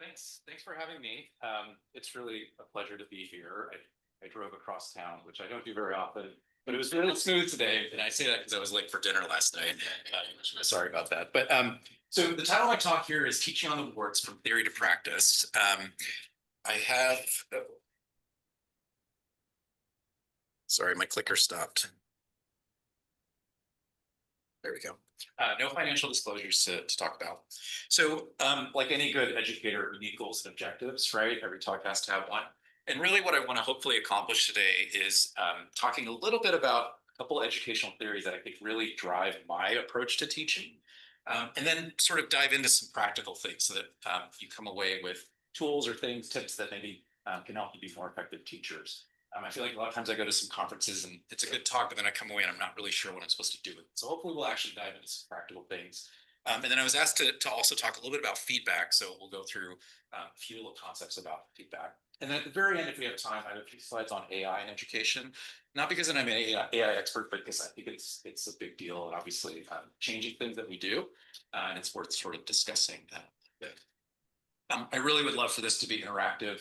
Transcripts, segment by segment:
Thanks for having me. It's really a pleasure to be here. I drove across town, which I don't do very often, but it was really smooth today. And I say that because I was late for dinner last night. Sorry about that. So the title of my talk here is Teaching on the Boards from Theory to Practice. I have, sorry, my clicker stopped. There we go. No financial disclosures to talk about. So like any good educator, we need goals and objectives, right? Every talk has to have one. And really what I want to hopefully accomplish today is talking a little bit about a couple of educational theories that I think really drive my approach to teaching. And then sort of dive into some practical things so that you come away with tools or things, tips that maybe can help you be more effective teachers. I feel like a lot of times I go to some conferences and it's a good talk, but then I come away and I'm not really sure what I'm supposed to do with it. So hopefully we'll actually dive into some practical things. And then I was asked to also talk a little bit about feedback. So we'll go through a few little concepts about feedback. And then at the very end, if we have time, I have a few slides on AI in education. Not because I'm an AI expert, but because I think it's a big deal and obviously changing things that we do. And it's worth sort of discussing that. I really would love for this to be interactive.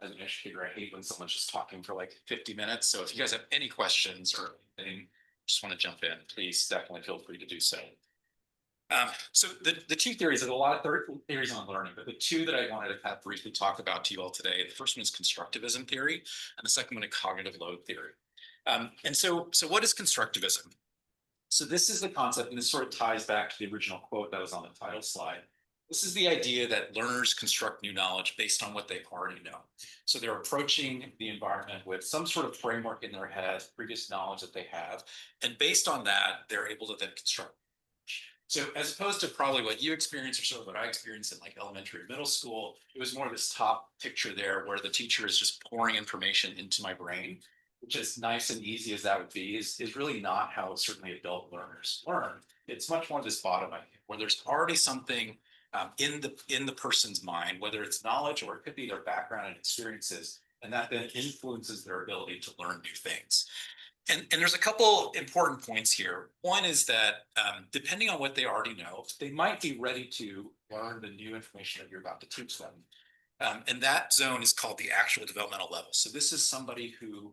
As an educator, I hate when someone's just talking for like 50 minutes. So if you guys have any questions or anything, just want to jump in, please definitely feel free to do so. So the two theories, there's a lot of theories on learning, but the two that I wanted to have briefly talk about to you all today, the first one is constructivism theory, and the second one is cognitive load theory. And so what is constructivism? So this is the concept, and this sort of ties back to the original quote that was on the title slide. This is the idea that learners construct new knowledge based on what they already know. So they're approaching the environment with some sort of framework in their head, previous knowledge that they have, and based on that, they're able to then construct. So as opposed to probably what you experienced or sort of what I experienced in like elementary or middle school, it was more of this top picture there where the teacher is just pouring information into my brain, which is nice and easy as that would be, is really not how certainly adult learners learn. It's much more this bottom idea where there's already something in the person's mind, whether it's knowledge or it could be their background and experiences, and that then influences their ability to learn new things. And there's a couple important points here. One is that depending on what they already know, they might be ready to learn the new information that you're about to teach them. And that zone is called the actual developmental level. So this is somebody who,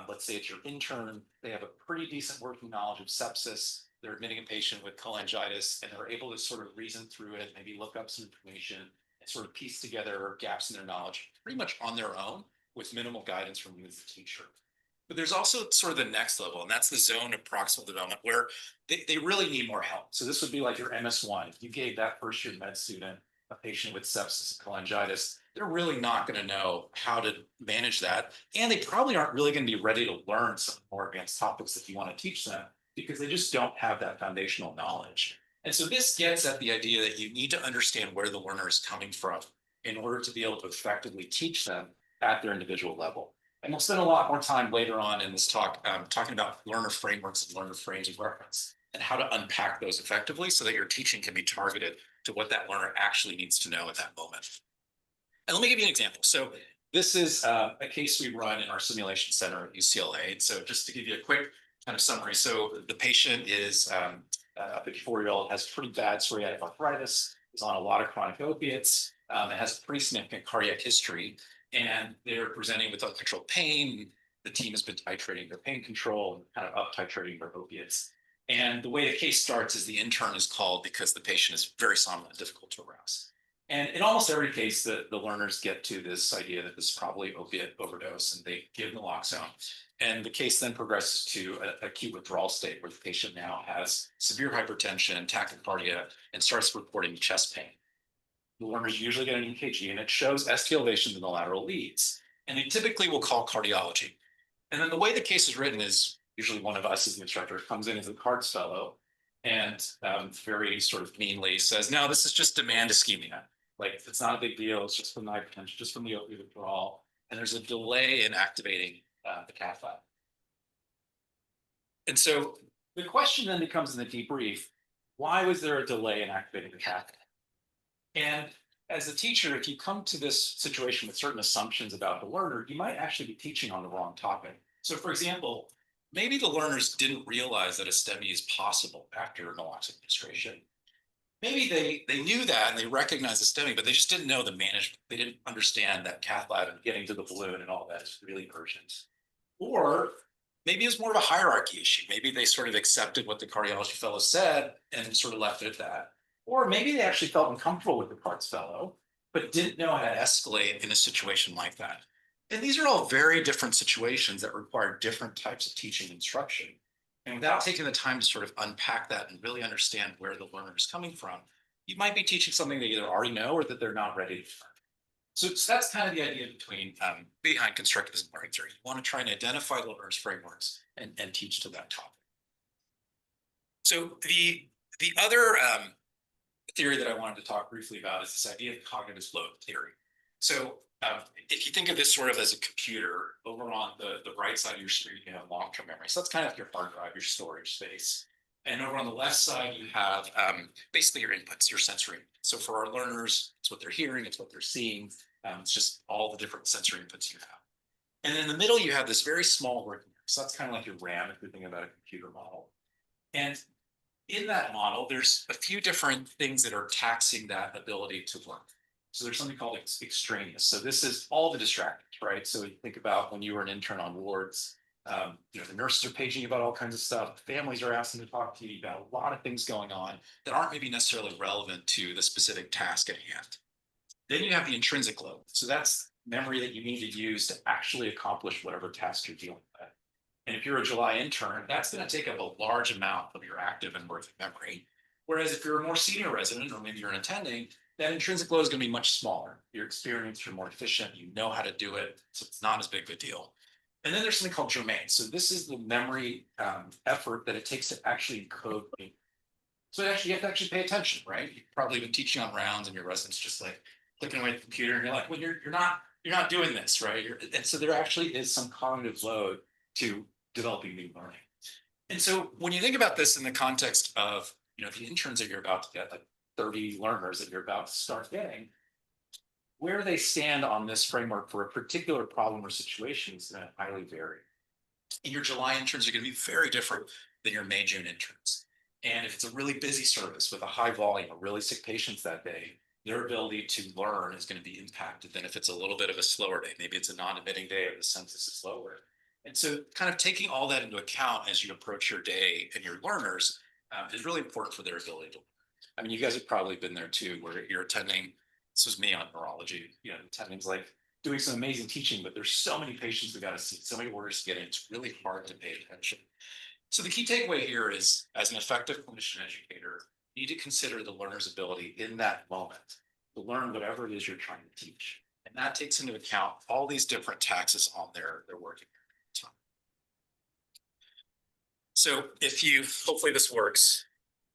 let's say it's your intern, they have a pretty decent working knowledge of sepsis, they're admitting a patient with cholangitis, and they're able to sort of reason through it, maybe look up some information and sort of piece together gaps in their knowledge pretty much on their own with minimal guidance from you as the teacher. But there's also sort of the next level, and that's the zone of proximal development where they really need more help. So this would be like your MS1. If you gave that first year med student a patient with sepsis and cholangitis, they're really not going to know how to manage that. And they probably aren't really going to be ready to learn some more advanced topics that you want to teach them because they just don't have that foundational knowledge. And so this gets at the idea that you need to understand where the learner is coming from in order to be able to effectively teach them at their individual level. And we'll spend a lot more time later on in this talk talking about learner frameworks and learner frames of reference and how to unpack those effectively so that your teaching can be targeted to what that learner actually needs to know at that moment. And let me give you an example. So this is a case we run in our simulation center at UCLA. And so just to give you a quick kind of summary. So the patient is a 54-year-old, has pretty bad psoriatic arthritis, is on a lot of chronic opiates, and has a pretty significant cardiac history. And they're presenting with uncontrolled pain. The team has been titrating their pain control and kind of up titrating their opiates. And the way the case starts is the intern is called because the patient is very somnolent and difficult to arouse. And in almost every case, the learners get to this idea that this is probably opiate overdose, and they give naloxone. And the case then progresses to an acute withdrawal state where the patient now has severe hypertension, tachycardia, and starts reporting chest pain. The learners usually get an EKG, and it shows ST elevations in the lateral leads. And they typically will call cardiology. And then the way the case is written is usually one of us as the instructor comes in as a cards fellow and very sort of meanly says, no, this is just demand ischemia. Like, it's not a big deal. It's just from the hypertension, just from the opioid withdrawal. And there's a delay in activating the cath lab. And so the question then becomes in the debrief, why was there a delay in activating the cath lab? And as a teacher, if you come to this situation with certain assumptions about the learner, you might actually be teaching on the wrong topic. So for example, maybe the learners didn't realize that a STEMI is possible after naloxone administration. maybe they knew that and they recognized the STEMI, but they just didn't know the management. They didn't understand that cath lab and getting to the balloon and all that is really urgent. Or maybe it's more of a hierarchy issue. Maybe they sort of accepted what the cardiology fellow said and sort of left it at that. Or maybe they actually felt uncomfortable with the parts fellow, but didn't know how to escalate in a situation like that. And these are all very different situations that require different types of teaching and instruction. And without taking the time to sort of unpack that and really understand where the learner is coming from, you might be teaching something they either already know or that they're not ready to learn. So that's kind of the idea behind constructivism learning theory. You want to try and identify the learner's frameworks and teach to that topic. So the other theory that I wanted to talk briefly about is this idea of cognitive load theory. So if you think of this sort of as a computer, over on the right side of your screen, you have long-term memory. So that's kind of your hard drive, your storage space. And over on the left side, you have basically your inputs, your sensory. So for our learners, it's what they're hearing, it's what they're seeing. It's just all the different sensory inputs you have. And in the middle, you have this very small working. So that's kind of like your RAM if you're thinking about a computer model. And in that model, there's a few different things that are taxing that ability to learn. So there's something called extraneous. So this is all the distractors, right? So you think about when you were an intern on wards, the nurses are paging you about all kinds of stuff. Families are asking to talk to you about a lot of things going on that aren't maybe necessarily relevant to the specific task at hand. Then you have the intrinsic load. So that's memory that you need to use to actually accomplish whatever task you're dealing with. And if you're a July intern, that's going to take up a large amount of your active and working memory. Whereas if you're a more senior resident, or maybe you're an attending, that intrinsic load is going to be much smaller. Your experience, you're more efficient, you know how to do it, so it's not as big of a deal. And then there's something called germane. So this is the memory effort that it takes to actually encode. So actually, you have to actually pay attention, right? You've probably been teaching on rounds, and your residents just like clicking away at the computer, and you're like, well, you're not doing this, right? And so there actually is some cognitive load to developing new learning. And so when you think about this in the context of, the interns that you're about to get, like 30 learners that you're about to start getting, where they stand on this framework for a particular problem or situation is going to highly vary. And your July interns are going to be very different than your May, June interns. And if it's a really busy service with a high volume of really sick patients that day, their ability to learn is going to be impacted than if it's a little bit of a slower day. Maybe it's a non-admitting day or the census is lower. And so kind of taking all that into account as you approach your day and your learners is really important for their ability to learn. I mean, you guys have probably been there too, where you're attending. This was me on neurology, attending's like doing some amazing teaching, but there's so many patients we got to see, so many orders to get in. It's really hard to pay attention. So the key takeaway here is, as an effective clinician educator, you need to consider the learner's ability in that moment to learn whatever it is you're trying to teach. And that takes into account all these different taxes on their working time. So hopefully this works.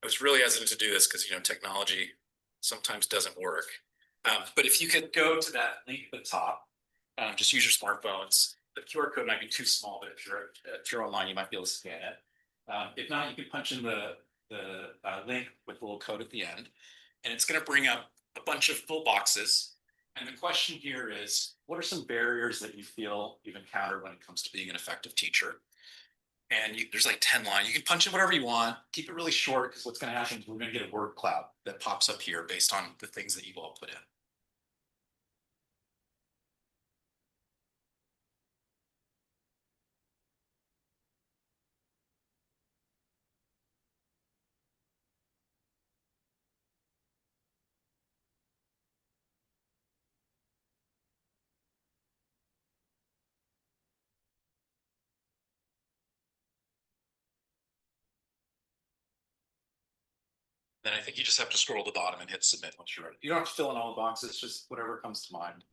I was really hesitant to do this because, technology sometimes doesn't work. But if you could go to that link at the top, just use your smartphones. The QR code might be too small, but if you're online, you might be able to scan it. If not, you can punch in the link with a little code at the end, and it's going to bring up a bunch of full boxes. And the question here is, what are some barriers that you feel you've encountered when it comes to being an effective teacher? And there's like 10 lines. You can punch in whatever you want. Keep it really short, because what's going to happen is we're going to get a word cloud that pops up here based on the things that you've all put in. Then I think you just have to scroll to the bottom and hit submit once you're ready. You don't have to fill in all the boxes, just whatever comes to mind.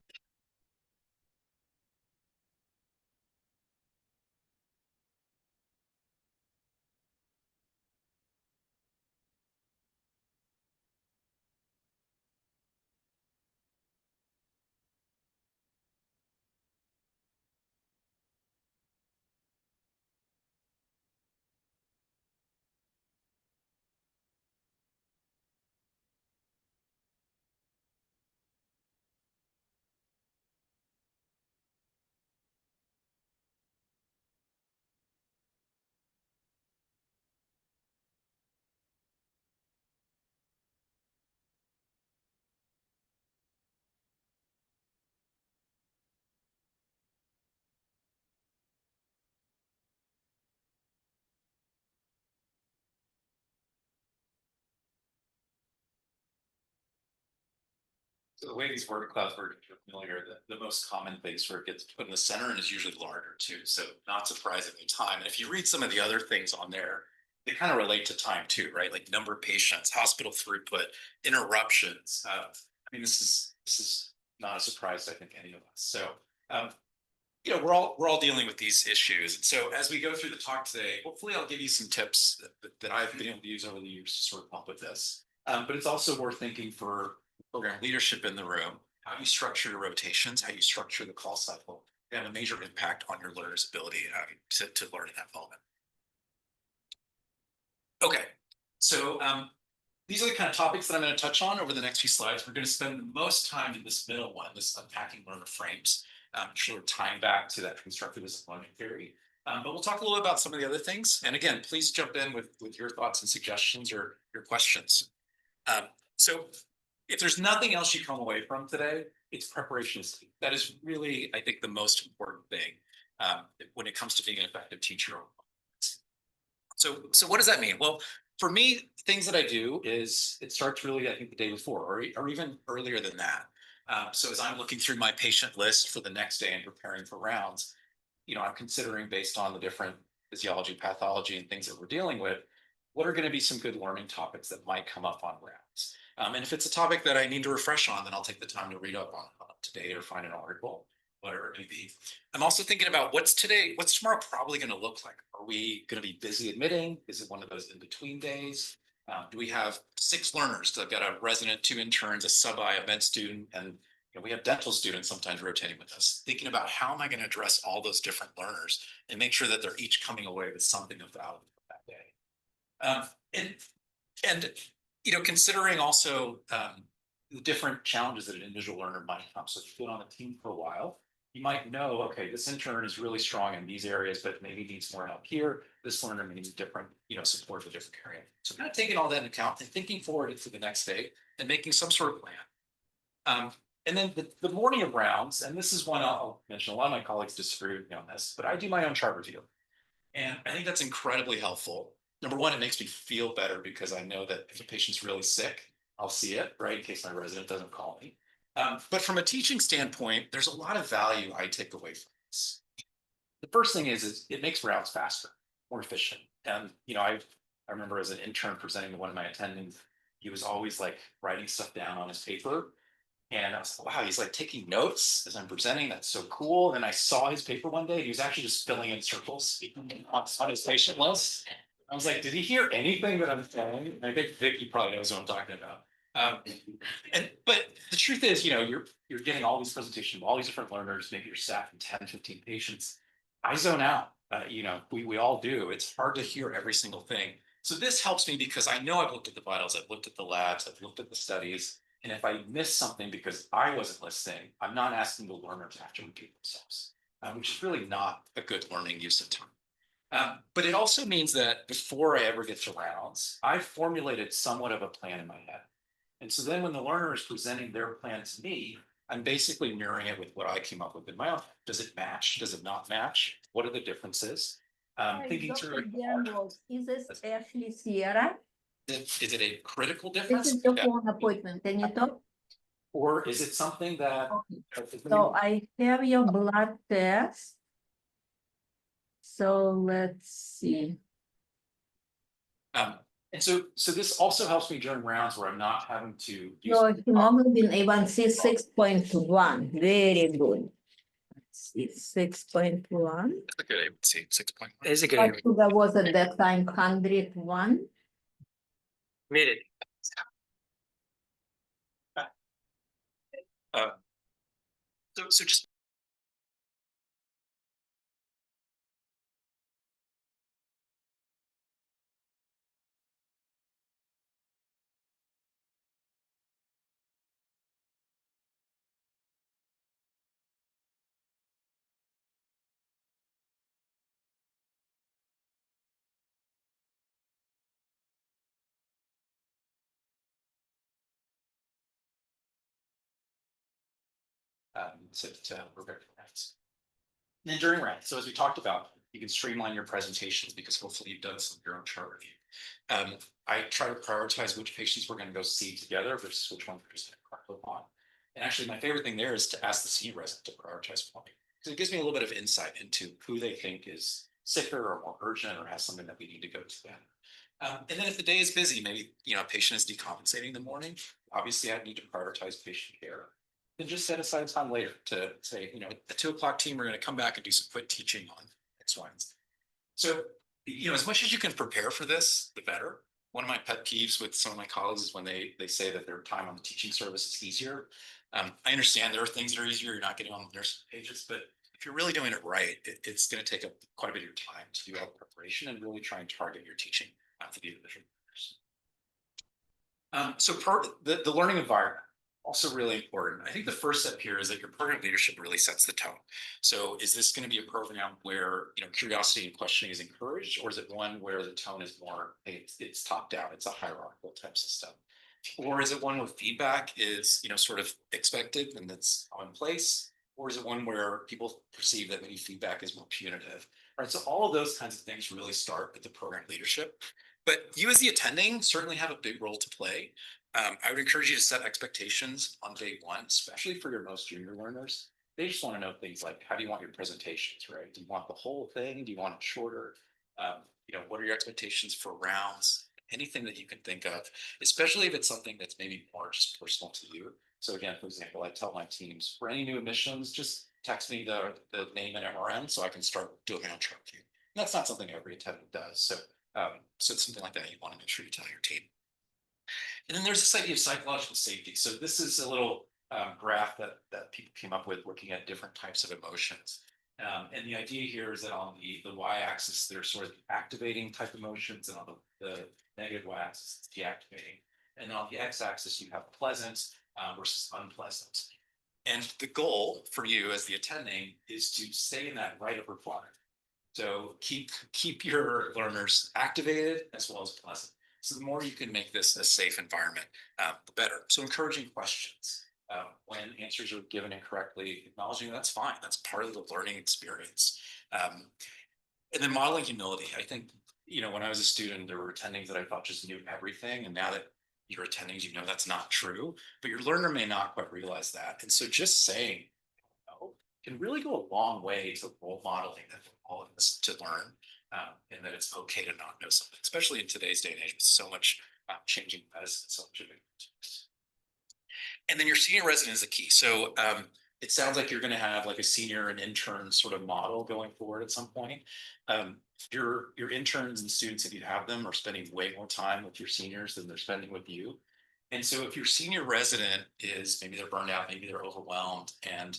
So the way these word clouds work, if you're familiar, the most common thing sort of gets put in the center and is usually larger too. So not surprisingly time. And if you read some of the other things on there, they kind of relate to time too, right? Like number of patients, hospital throughput, interruptions. I mean, this is not a surprise to I think any of us. So um, we're all dealing with these issues. And so as we go through the talk today, hopefully I'll give you some tips that I've been able to use over the years to sort of help with this. But it's also worth thinking for program leadership in the room, how you structure your rotations, how you structure the call cycle, and a major impact on your learner's ability to learn in that moment. Okay, so these are the kind of topics that I'm going to touch on over the next few slides. We're going to spend the most time in this middle one, this unpacking learner frames, sort of tying back to that constructivist learning theory. But we'll talk a little bit about some of the other things. And again, please jump in with your thoughts and suggestions or your questions. So if there's nothing else you come away from today, it's preparation is key. That is really, I think, the most important thing when it comes to being an effective teacher. So what does that mean? Well, for me, things that I do is it starts really, I think, the day before or even earlier than that. So as I'm looking through my patient list for the next day and preparing for rounds, I'm considering based on the different physiology, pathology, and things that we're dealing with, what are going to be some good learning topics that might come up on rounds. And if it's a topic that I need to refresh on, then I'll take the time to read up on today or find an article, whatever it may be. I'm also thinking about what's tomorrow probably going to look like. Are we going to be busy admitting? Is it one of those in-between days? Do we have 6 learners? So I've got a resident, 2 interns, a sub-I, a med student, and we have dental students sometimes rotating with us. Thinking about how am I going to address all those different learners and make sure that they're each coming away with something of value that day. And considering also the different challenges that an individual learner might have. So if you've been on the team for a while, you might know, okay, this intern is really strong in these areas, but maybe needs more help here. This learner needs different, support for a different area. So kind of taking all that into account and thinking forward into the next day and making some sort of plan. And then the morning of rounds, and this is one I'll mention, a lot of my colleagues disagree with me on this, but I do my own chart review. And I think that's incredibly helpful. Number one, it makes me feel better because I know that if a patient's really sick, I'll see it, right, in case my resident doesn't call me. But from a teaching standpoint, there's a lot of value I take away from this. The first thing is it makes rounds faster, more efficient. And, I remember as an intern presenting to one of my attendings, he was always like writing stuff down on his paper. And I was like, wow, he's like taking notes as I'm presenting. That's so cool. And I saw his paper one day. He was actually just filling in circles on his patient list. I was like, did he hear anything that I'm saying? And I think Vicky probably knows what I'm talking about. But the truth is, you're getting all these presentations of all these different learners, maybe you're staffing 10, 15 patients. I zone out. We all do. It's hard to hear every single thing. So this helps me because I know I've looked at the vitals, I've looked at the labs, I've looked at the studies. And if I miss something because I wasn't listening, I'm not asking the learner to have to repeat themselves, which is really not a good learning use of time. But it also means that before I ever get to rounds, I've formulated somewhat of a plan in my head. And so then when the learner is presenting their plan to me, I'm basically mirroring it with what I came up with in my own. Does it match? Does it not match? What are the differences? Thinking through. Is this Ashley Sierra? Is it a critical This difference? is your phone appointment. Can you talk? Or is it something that? Okay. So I have your blood test. So let's see. And so this also helps me during rounds where I'm not having to. Your hemoglobin A1C 6.1. Very good. 6.1. That's a good A1C, 6.1. Is a good What sugar was at that time? 101. made it. So just. We're very nice. And then during rounds, so as we talked about, you can streamline your presentations because hopefully you've done some of your own chart review. I try to prioritize which patients we're going to go see together versus which ones we're just going to crack on. And actually, my favorite thing there is to ask the senior resident to prioritize for me. Because it gives me a little bit of insight into who they think is sicker or more urgent or has something that we need to go to them. And then if the day is busy, maybe, a patient is decompensating in the morning, obviously I need to prioritize patient care. Then just set aside time later to say, the 2 o'clock team, we're going to come back and do some quick teaching on X, Y, and Z. So, as much as you can prepare for this, the better. One of my pet peeves with some of my colleagues is when they say that their time on the teaching service is easier. I understand there are things that are easier. You're not getting on the nurse pages, but if you're really doing it right, it's going to take up quite a bit of your time to do all the preparation and really try and target your teaching for the individual learners. So the learning environment, also really important. I think the first step here is that your program leadership really sets the tone. So is this going to be a program where curiosity and questioning is encouraged, or is it one where the tone is more, hey, it's top down, it's a hierarchical type system? Or is it one where feedback is sort of expected and that's in place? Or is it one where people perceive that maybe feedback is more punitive? Right. So all of those kinds of things really start with the program leadership. But you as the attending certainly have a big role to play. I would encourage you to set expectations on day one, especially for your most junior learners. They just want to know things like, how do you want your presentations, right? Do you want the whole thing? Do you want it shorter? What are your expectations for rounds? Anything that you can think of, especially if it's something that's maybe more just personal to you. So again, for example, I tell my teams, for any new admissions, just text me the name and MRN so I can start doing an intro to you. And that's not something every attendant does. So it's something like that you want to make sure you tell your team. And then there's this idea of psychological safety. So this is a little graph that people came up with looking at different types of emotions. And the idea here is that on the y-axis, there's sort of activating type emotions, and on the negative y-axis, it's deactivating. And on the x-axis, you have pleasant versus unpleasant. And the goal for you as the attending is to stay in that right upper quadrant. So keep your learners activated as well as pleasant. So the more you can make this a safe environment, the better. So encouraging questions. When answers are given incorrectly, acknowledging that's fine. That's part of the learning experience. And then modeling humility. I think, when I was a student, there were attendings that I thought just knew everything. And now that you're attending, that's not true. But your learner may not quite realize that. And so just saying, can really go a long way to role modeling that all of us to learn, and that it's okay to not know something, especially in today's day and age with so much changing medicine, so much of it. And then your senior resident is a key. So it sounds like you're going to have like a senior and intern sort of model going forward at some point. Your interns and students, if you have them, are spending way more time with your seniors than they're spending with you. And so if your senior resident is, maybe they're burned out, maybe they're overwhelmed, and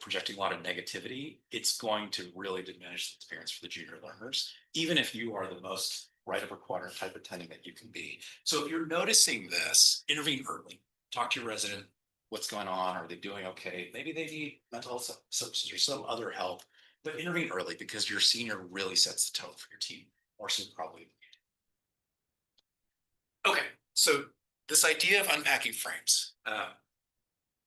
projecting a lot of negativity, it's going to really diminish the experience for the junior learners, even if you are the most right upper quadrant type attending that you can be. So if you're noticing this, intervene early. Talk to your resident. What's going on? Are they doing okay? Maybe they need mental health services or some other help, but intervene early because your senior really sets the tone for your team, more so probably. Okay, so this idea of unpacking frames.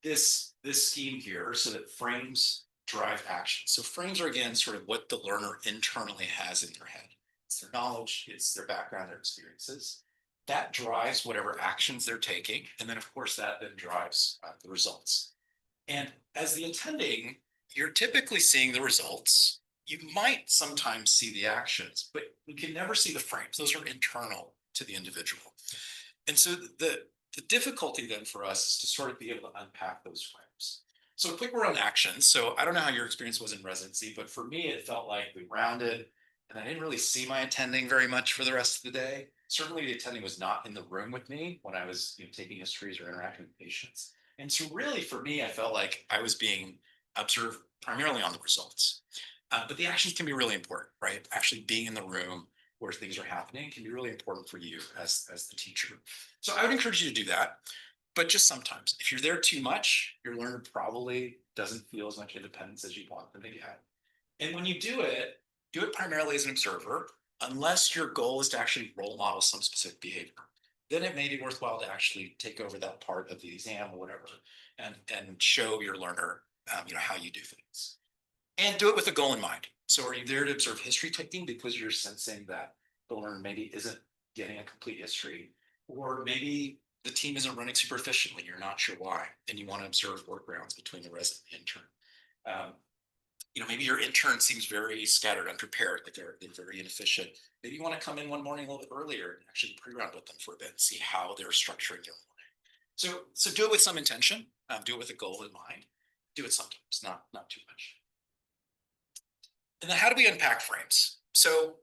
This scheme here, so that frames drive action. So frames are, again, sort of what the learner internally has in their head. It's their knowledge, it's their background, their experiences. That drives whatever actions they're taking. And then, of course, that then drives the results. And as the attending, you're typically seeing the results. You might sometimes see the actions, but you can never see the frames. Those are internal to the individual. And so the difficulty then for us is to sort of be able to unpack those frames. So a quick word on actions. So I don't know how your experience was in residency, but for me, it felt like we rounded and I didn't really see my attending very much for the rest of the day. Certainly the attending was not in the room with me when I was taking histories or interacting with patients. And so really for me, I felt like I was being observed primarily on the results. But the actions can be really important, right? Actually being in the room where things are happening can be really important for you as the teacher. So I would encourage you to do that, but just sometimes. If you're there too much, your learner probably doesn't feel as much independence as you want them to get. And when you do it primarily as an observer, unless your goal is to actually role model some specific behavior. Then it may be worthwhile to actually take over that part of the exam or whatever, and show your learner how you do things. And do it with a goal in mind. So are you there to observe history taking because you're sensing that the learner maybe isn't getting a complete history, or maybe the team isn't running super efficiently, you're not sure why, and you want to observe workarounds between the resident and intern. Maybe your intern seems very scattered, unprepared, like they're very inefficient. Maybe you want to come in one morning a little bit earlier and actually pre-run with them for a bit and see how they're structuring their morning. So do it with some intention, do it with a goal in mind, do it sometimes, not too much. And then how do we unpack frames? So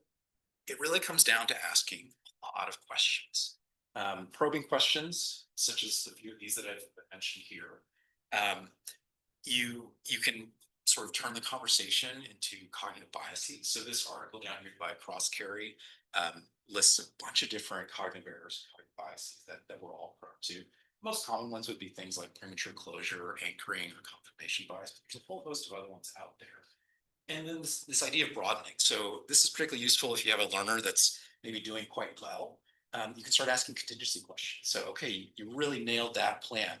it really comes down to asking a lot of questions. Probing questions, such as the few of these that I've mentioned here. You can sort of turn the conversation into cognitive biases. So this article down here by Cross-Carry lists a bunch of different cognitive errors, cognitive biases that we're all prone to. Most common ones would be things like premature closure, anchoring, or confirmation bias. But there's a whole host of other ones out there. And then this idea of broadening. So this is particularly useful if you have a learner that's maybe doing quite well. You can start asking contingency questions. So, okay, you really nailed that plan.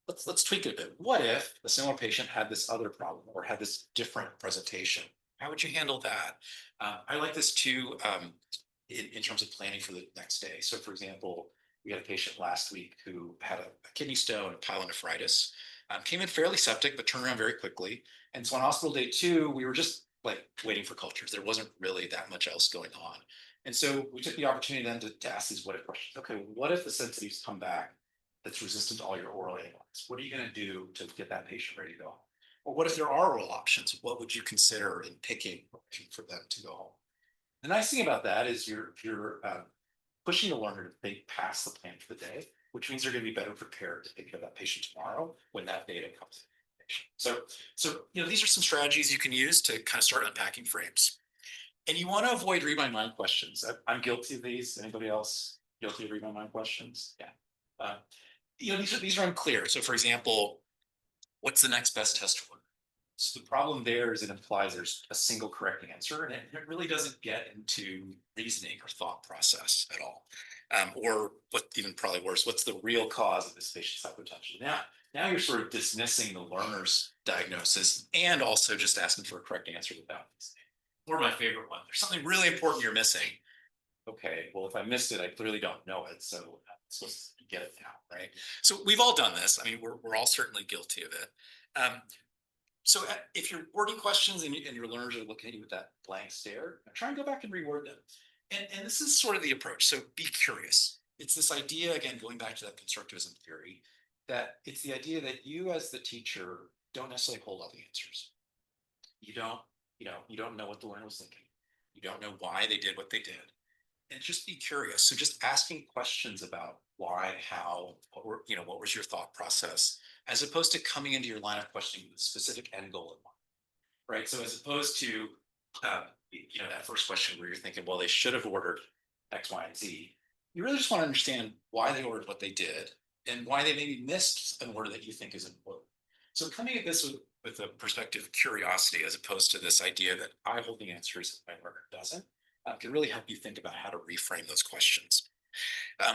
Let's tweak it a bit. What if a similar patient had this other problem or had this different presentation? How would you handle that? I like this too in terms of planning for the next day. So for example, we had a patient last week who had a kidney stone, pyelonephritis, came in fairly septic, but turned around very quickly. And so on hospital day 2, we were just like waiting for cultures. There wasn't really that much else going on. And so we took the opportunity then to ask these what if questions. Okay, what if the sensitives come back that's resistant to all your oral antibiotics? What are you going to do to get that patient ready to go home? Or what if there are oral options? What would you consider in picking for them to go home? The nice thing about that is you're pushing the learner to think past the plan for the day, which means they're going to be better prepared to take care of that patient tomorrow when that data comes in. So these are some strategies you can use to kind of start unpacking frames. And you want to avoid read my mind questions. I'm guilty of these. Anybody else guilty of read my mind questions? Yeah. These are unclear. So for example, what's the next best test order? So the problem there is it implies there's a single correct answer, and it really doesn't get into reasoning or thought process at all. Or what even probably worse, what's the real cause of this patient's hypotension? Now you're sort of dismissing the learner's diagnosis and also just asking for a correct answer without these. Or my favorite one, there's something really important you're missing. Okay, well, if I missed it, I clearly don't know it. So I'm supposed to get it now, right? So we've all done this. I mean, we're all certainly guilty of it. So if you're wording questions and your learners are looking at you with that blank stare, try and go back and reword them. And this is sort of the approach. So be curious. It's this idea, again, going back to that constructivism theory, that it's the idea that you as the teacher don't necessarily hold all the answers. You don't know what the learner was thinking. You don't know why they did what they did. And just be curious. So just asking questions about why, how, what was your thought process, as opposed to coming into your line of questioning with a specific end goal in mind, right? So as opposed to, that first question where you're thinking, well, they should have ordered X, Y, and Z. You really just want to understand why they ordered what they did and why they maybe missed an order that you think is important. So coming at this with a perspective of curiosity, as opposed to this idea that I hold the answers and my learner doesn't, can really help you think about how to reframe those questions.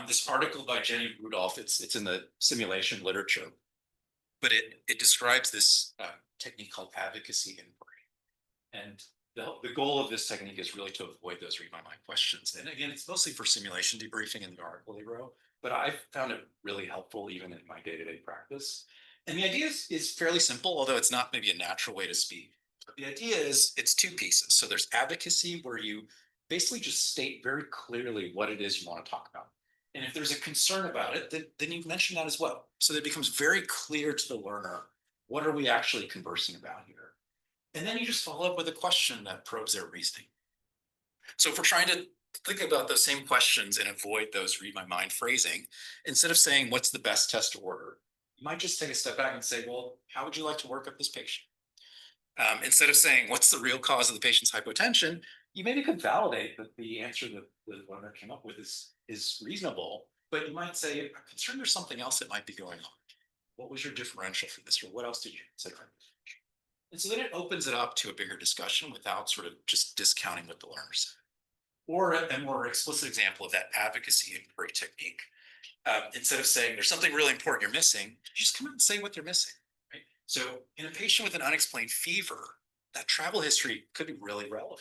This article by Jenny Rudolph, it's in the simulation literature, but it describes this technique called advocacy inquiry. And the goal of this technique is really to avoid those read my mind questions. And again, it's mostly for simulation debriefing in the article they wrote, but I found it really helpful even in my day-to-day practice. And the idea is fairly simple, although it's not maybe a natural way to speak. But the idea is it's 2 pieces. So there's advocacy, where you basically just state very clearly what it is you want to talk about. And if there's a concern about it, then you mention that as well. So that it becomes very clear to the learner, what are we actually conversing about here? And then you just follow up with a question that probes their reasoning. So if we're trying to think about those same questions and avoid those read my mind phrasing, instead of saying, what's the best test order? You might just take a step back and say, well, how would you like to work up this patient? Instead of saying, what's the real cause of the patient's hypotension? You maybe could validate that the answer that the learner came up with is reasonable, but you might say, I'm concerned there's something else that might be going on. What was your differential for this, or what else did you consider? And so then it opens it up to a bigger discussion without sort of just discounting what the learner said. Or a more explicit example of that advocacy inquiry technique. Instead of saying there's something really important you're missing, you just come out and say what they're missing. Right? So in a patient with an unexplained fever, that travel history could be really relevant.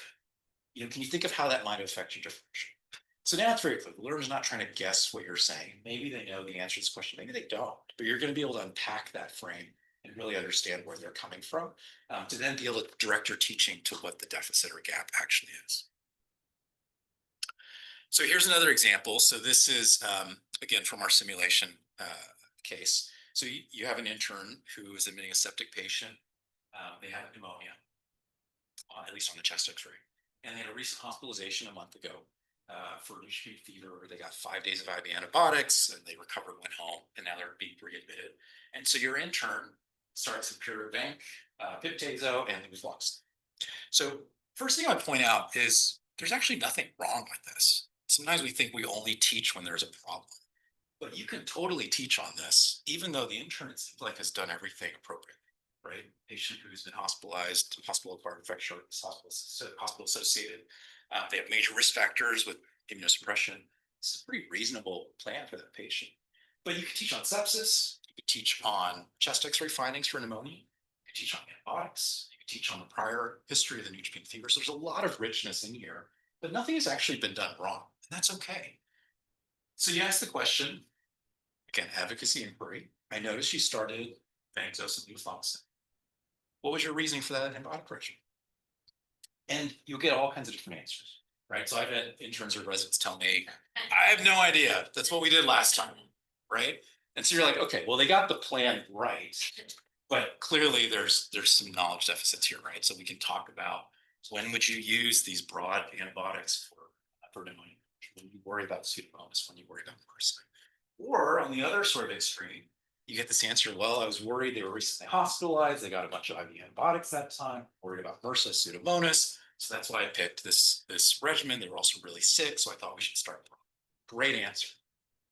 Can you think of how that might affect your differential? So now it's very clear. The learner's not trying to guess what you're saying. Maybe they know the answer to this question, maybe they don't, but you're going to be able to unpack that frame and really understand where they're coming from, to then be able to direct your teaching to what the deficit or gap actually is. So here's another example. So this is, again, from our simulation case. So you have an intern who is admitting a septic patient. They have pneumonia, at least on the chest x-ray. And they had a recent hospitalization a month ago for neutropenic fever. They got 5 days of IV antibiotics and they recovered, went home, and now they're being readmitted. And so your intern starts some Pirivanc, Piptazo, and Levofloxacin. So first thing I'd point out is there's actually nothing wrong with this. Sometimes we think we only teach when there's a problem, but you can totally teach on this, even though the intern, it seems like, has done everything appropriately, right? Patient who's been hospitalized, hospital-acquired infection, hospital associated. They have major risk factors with immunosuppression. It's a pretty reasonable plan for that patient. But you can teach on sepsis, you can teach on chest x-ray findings for pneumonia, you can teach on antibiotics, you can teach on the prior history of the neutropenic fever. So there's a lot of richness in here, but nothing has actually been done wrong, and that's okay. So you ask the question, again, advocacy inquiry. I noticed you started vanzos and levofloxacin. What was your reasoning for that antibiotic correction? And you'll get all kinds of different answers, right? So I've had interns or residents tell me, I have no idea. That's what we did last time, right? And so you're like, okay, well, they got the plan right, but clearly there's some knowledge deficits here, right? So we can talk about when would you use these broad antibiotics for pneumonia? When you worry about Pseudomonas, when you worry about MRSA. Or on the other sort of extreme, you get this answer, well, I was worried they were recently hospitalized. They got a bunch of IV antibiotics that time, worried about MRSA, Pseudomonas. So that's why I picked this regimen. They were also really sick, so I thought we should start. Great answer.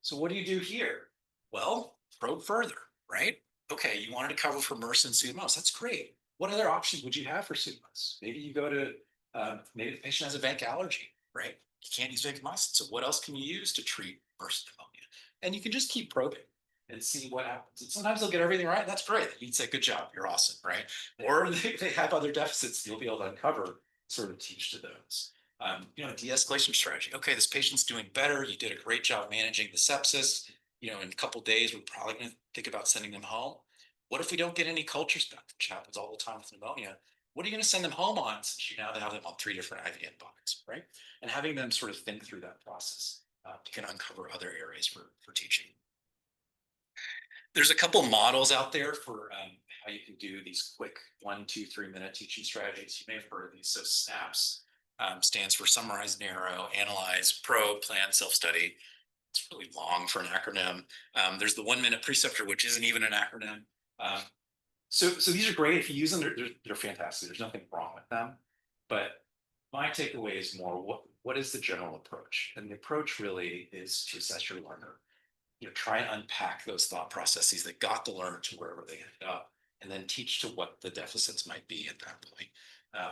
So what do you do here? Well, probe further, right? Okay, you wanted to cover for MRSA and Pseudomonas. That's great. What other options would you have for Pseudomonas? Maybe you go to, maybe the patient has a vanc allergy, right? You can't use vancomycin. So what else can you use to treat MRSA pneumonia? And you can just keep probing and see what happens. And sometimes they'll get everything right. That's great. You'd say, good job, you're awesome, right? Or they have other deficits you'll be able to uncover, sort of teach to those. De-escalation strategy. Okay, this patient's doing better. You did a great job managing the sepsis. In a couple of days, we're probably going to think about sending them home. What if we don't get any cultures back, which happens all the time with pneumonia? What are you going to send them home on, since you now have them on 3 different IV antibiotics, right? And having them sort of think through that process can uncover other areas for teaching. There's a couple models out there for how you can do these quick 1, 2, 3 minute teaching strategies. You may have heard of these. So SNAPS stands for summarize, narrow, analyze, probe, plan, self-study. It's really long for an acronym. There's the 1 minute preceptor, which isn't even an acronym. So these are great. If you use them, they're fantastic. There's nothing wrong with them. But my takeaway is more, what is the general approach? And the approach really is to assess your learner. Try and unpack those thought processes that got the learner to wherever they ended up, and then teach to what the deficits might be at that point. I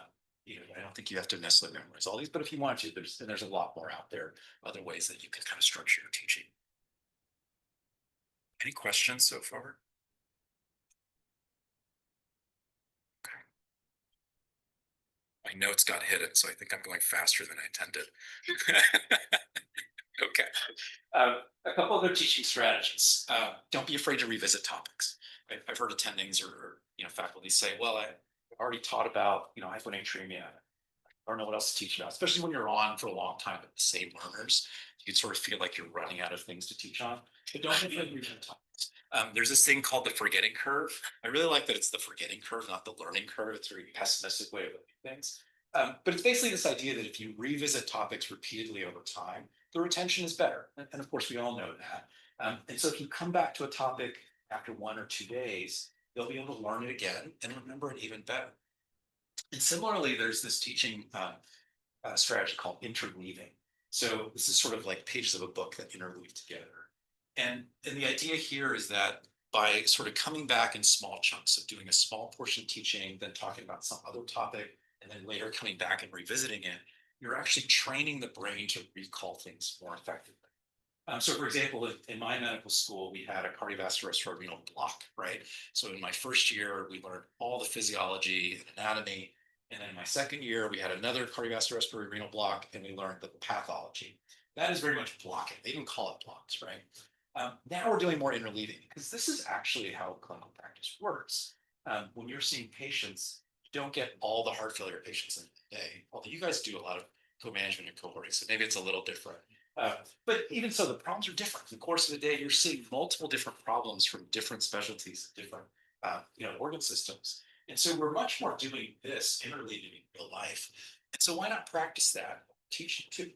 don't think you have to necessarily memorize all these, but if you want to, there's a lot more out there, other ways that you can kind of structure your teaching. Any questions so far? Okay. My notes got hidden, so I think I'm going faster than I intended. Okay. A couple other teaching strategies. Don't be afraid to revisit topics. I've heard attendings or faculty say, well, I've already taught about hyponatremia. I don't know what else to teach about, especially when you're on for a long time with the same learners. You sort of feel like you're running out of things to teach on. But don't be afraid to revisit topics. There's this thing called the forgetting curve. I really like that it's the forgetting curve, not the learning curve. It's a very pessimistic way of looking at things. But it's basically this idea that if you revisit topics repeatedly over time, the retention is better. And of course, we all know that. And so if you come back to a topic after 1 or 2 days, you'll be able to learn it again and remember it even better. And similarly, there's this teaching strategy called interleaving. So this is sort of like pages of a book that interleave together. And the idea here is that by sort of coming back in small chunks of doing a small portion of teaching, then talking about some other topic, and then later coming back and revisiting it, you're actually training the brain to recall things more effectively. So for example, in my medical school, we had a cardiovascular respiratory renal block, right? So in my first year, we learned all the physiology and anatomy. And then in my second year, we had another cardiovascular respiratory renal block, and we learned the pathology. That is very much blocking. They even call it blocks, right? Now we're doing more interleaving because this is actually how clinical practice works. When you're seeing patients, you don't get all the heart failure patients in a day, although you guys do a lot of co-management and cohorting, so maybe it's a little different. But even so, the problems are different. In the course of the day, you're seeing multiple different problems from different specialties, different organ systems. And so we're much more doing this interleaving in real life. And so why not practice that teaching too?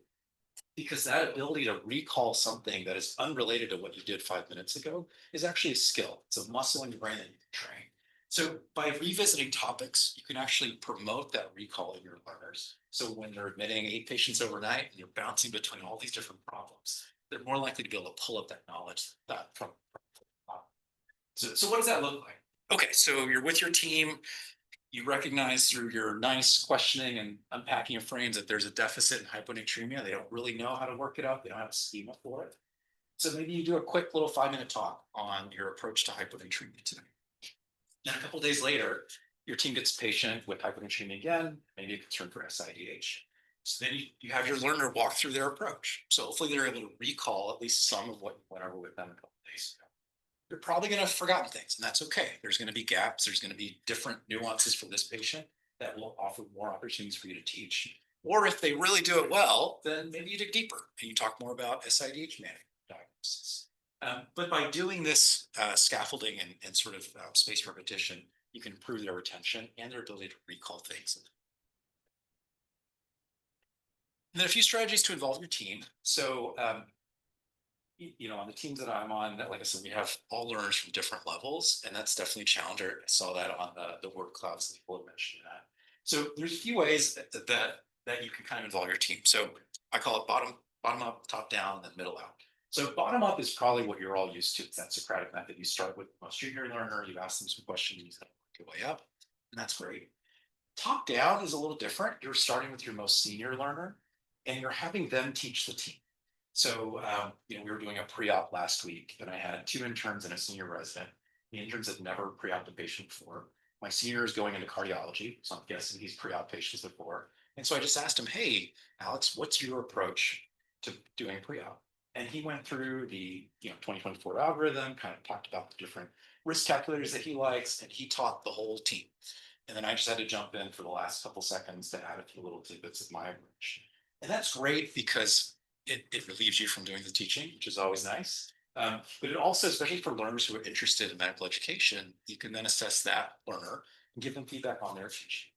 Because that ability to recall something that is unrelated to what you did 5 minutes ago is actually a skill. It's a muscle in your brain that you can train. So by revisiting topics, you can actually promote that recall in your learners. So when you're admitting 8 patients overnight and you're bouncing between all these different problems, they're more likely to be able to pull up that knowledge from. So what does that look like? Okay, so you're with your team. You recognize through your nice questioning and unpacking of frames that there's a deficit in hyponatremia. They don't really know how to work it up. They don't have a schema for it. So maybe you do a quick little 5-minute talk on your approach to hyponatremia today. Then a couple of days later, your team gets a patient with hyponatremia again, maybe a concern for SIDH. So then you have your learner walk through their approach. So hopefully they're able to recall at least some of what you went over with them a couple of days ago. You're probably going to have forgotten things, and that's okay. There's going to be gaps. There's going to be different nuances for this patient that will offer more opportunities for you to teach. Or if they really do it well, then maybe you dig deeper and you talk more about SIDH diagnosis. But by doing this scaffolding and sort of spaced repetition, you can improve their retention and their ability to recall things. And then a few strategies to involve your team. So on the teams that I'm on, like I said, we have all learners from different levels, and that's definitely a challenge. I saw that on the word clouds that people have mentioned that. So there's a few ways that you can kind of involve your team. So I call it bottom up, top down, and then middle out. So bottom up is probably what you're all used to. It's that Socratic method. You start with the most junior learner, you ask them some questions, you work your way up, and that's great. Top down is a little different. You're starting with your most senior learner, and you're having them teach the team. So, we were doing a pre-op last week, and I had 2 interns and a senior resident. The interns had never pre-oped a patient before. My senior is going into cardiology, so I'm guessing he's pre-op patients before. And so I just asked him, "Hey, Alex, what's your approach to doing pre-op?" And he went through the 2024 algorithm, kind of talked about the different risk calculators that he likes, and he taught the whole team. And then I just had to jump in for the last couple seconds to add a few little tidbits of my approach. And that's great because it relieves you from doing the teaching, which is always nice. But it also, especially for learners who are interested in medical education, you can then assess that learner and give them feedback on their teaching.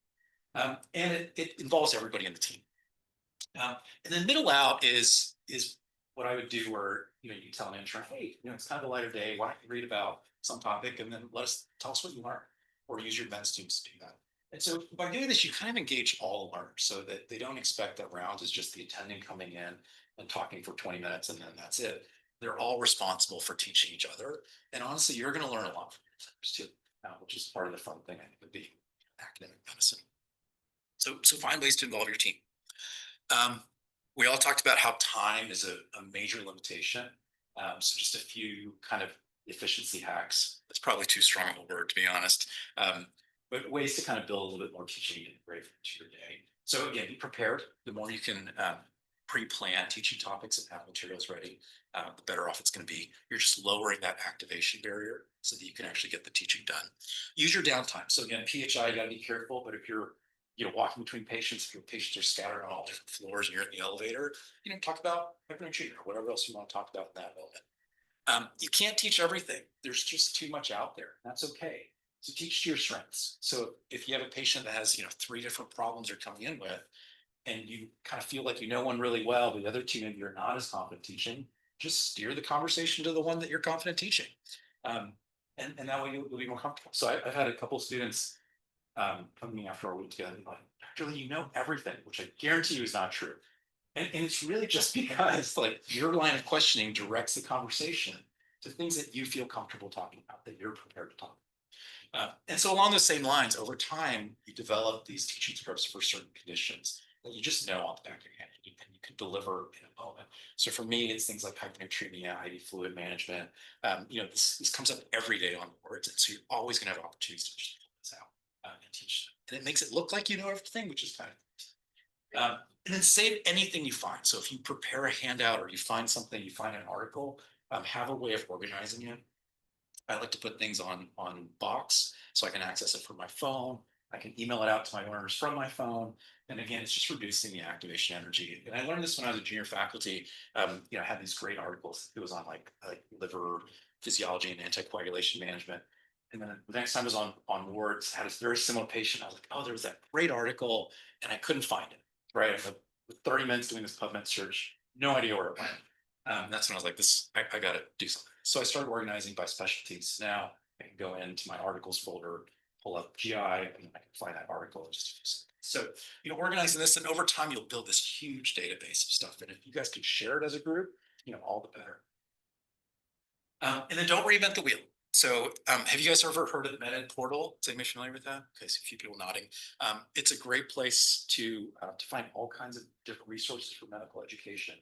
And it involves everybody in the team. And then middle out is what I would do where, you tell an intern, "Hey, it's kind of a lighter day. Why don't you read about some topic and then tell us what you learned," or use your med students to do that. And so by doing this, you kind of engage all the learners so that they don't expect that rounds is just the attending coming in and talking for 20 minutes and then that's it. They're all responsible for teaching each other. And honestly, you're going to learn a lot from your learners too, which is part of the fun thing, I think, of being academic medicine. So find ways to involve your team. We all talked about how time is a major limitation. So just a few kind of efficiency hacks. That's probably too strong of a word, to be honest. But ways to kind of build a little bit more teaching integrated into your day. So again, be prepared. The more you can pre-plan teaching topics and have materials ready, the better off it's going to be. You're just lowering that activation barrier so that you can actually get the teaching done. Use your downtime. So again, PHI, you got to be careful, but if you're walking between patients, if your patients are scattered on all different floors and you're in the elevator, talk about hypernatremia or whatever else you want to talk about in that moment. You can't teach everything. There's just too much out there. That's okay. So teach to your strengths. So if you have a patient that has, 3 different problems they're coming in with, and you kind of feel like you know one really well, but the other 2 maybe you're not as confident teaching, just steer the conversation to the one that you're confident teaching. And that way you'll be more comfortable. So I've had a couple of students coming after our week together, like, "Dr. Lee, you know everything," which I guarantee you is not true. And it's really just because your line of questioning directs the conversation to things that you feel comfortable talking about, that you're prepared to talk about. And so along those same lines, over time, you develop these teaching scripts for certain conditions that you just know on the back of your hand and you can deliver in a moment. So for me, it's things like hyponatremia, IV fluid management. This comes up every day on boards. And so you're always going to have opportunities to just pull this out and teach them. And it makes it look like you know everything, which is kind of And then save anything you find. So if you prepare a handout or you find something, you find an article, have a way of organizing it. I like to put things on Box so I can access it from my phone. I can email it out to my learners from my phone. And again, it's just reducing the activation energy. And I learned this when I was a junior faculty. I had these great articles. It was on like liver physiology and anticoagulation management. And then the next time I was on wards, had a very similar patient. I was like, oh, there was that great article, and I couldn't find it. Right, with 30 minutes doing this PubMed search, no idea where it went. That's when I was like, I got to do something. So I started organizing by specialties. Now I can go into my articles folder, pull up GI, and I can find that article in just a few seconds. So, organizing this, and over time, you'll build this huge database of stuff. And if you guys could share it as a group, all the better. And then don't reinvent the wheel. So have you guys ever heard of the MedEd portal? Is anybody familiar with that? Okay, so a few people nodding. It's a great place to find all kinds of different resources for medical education.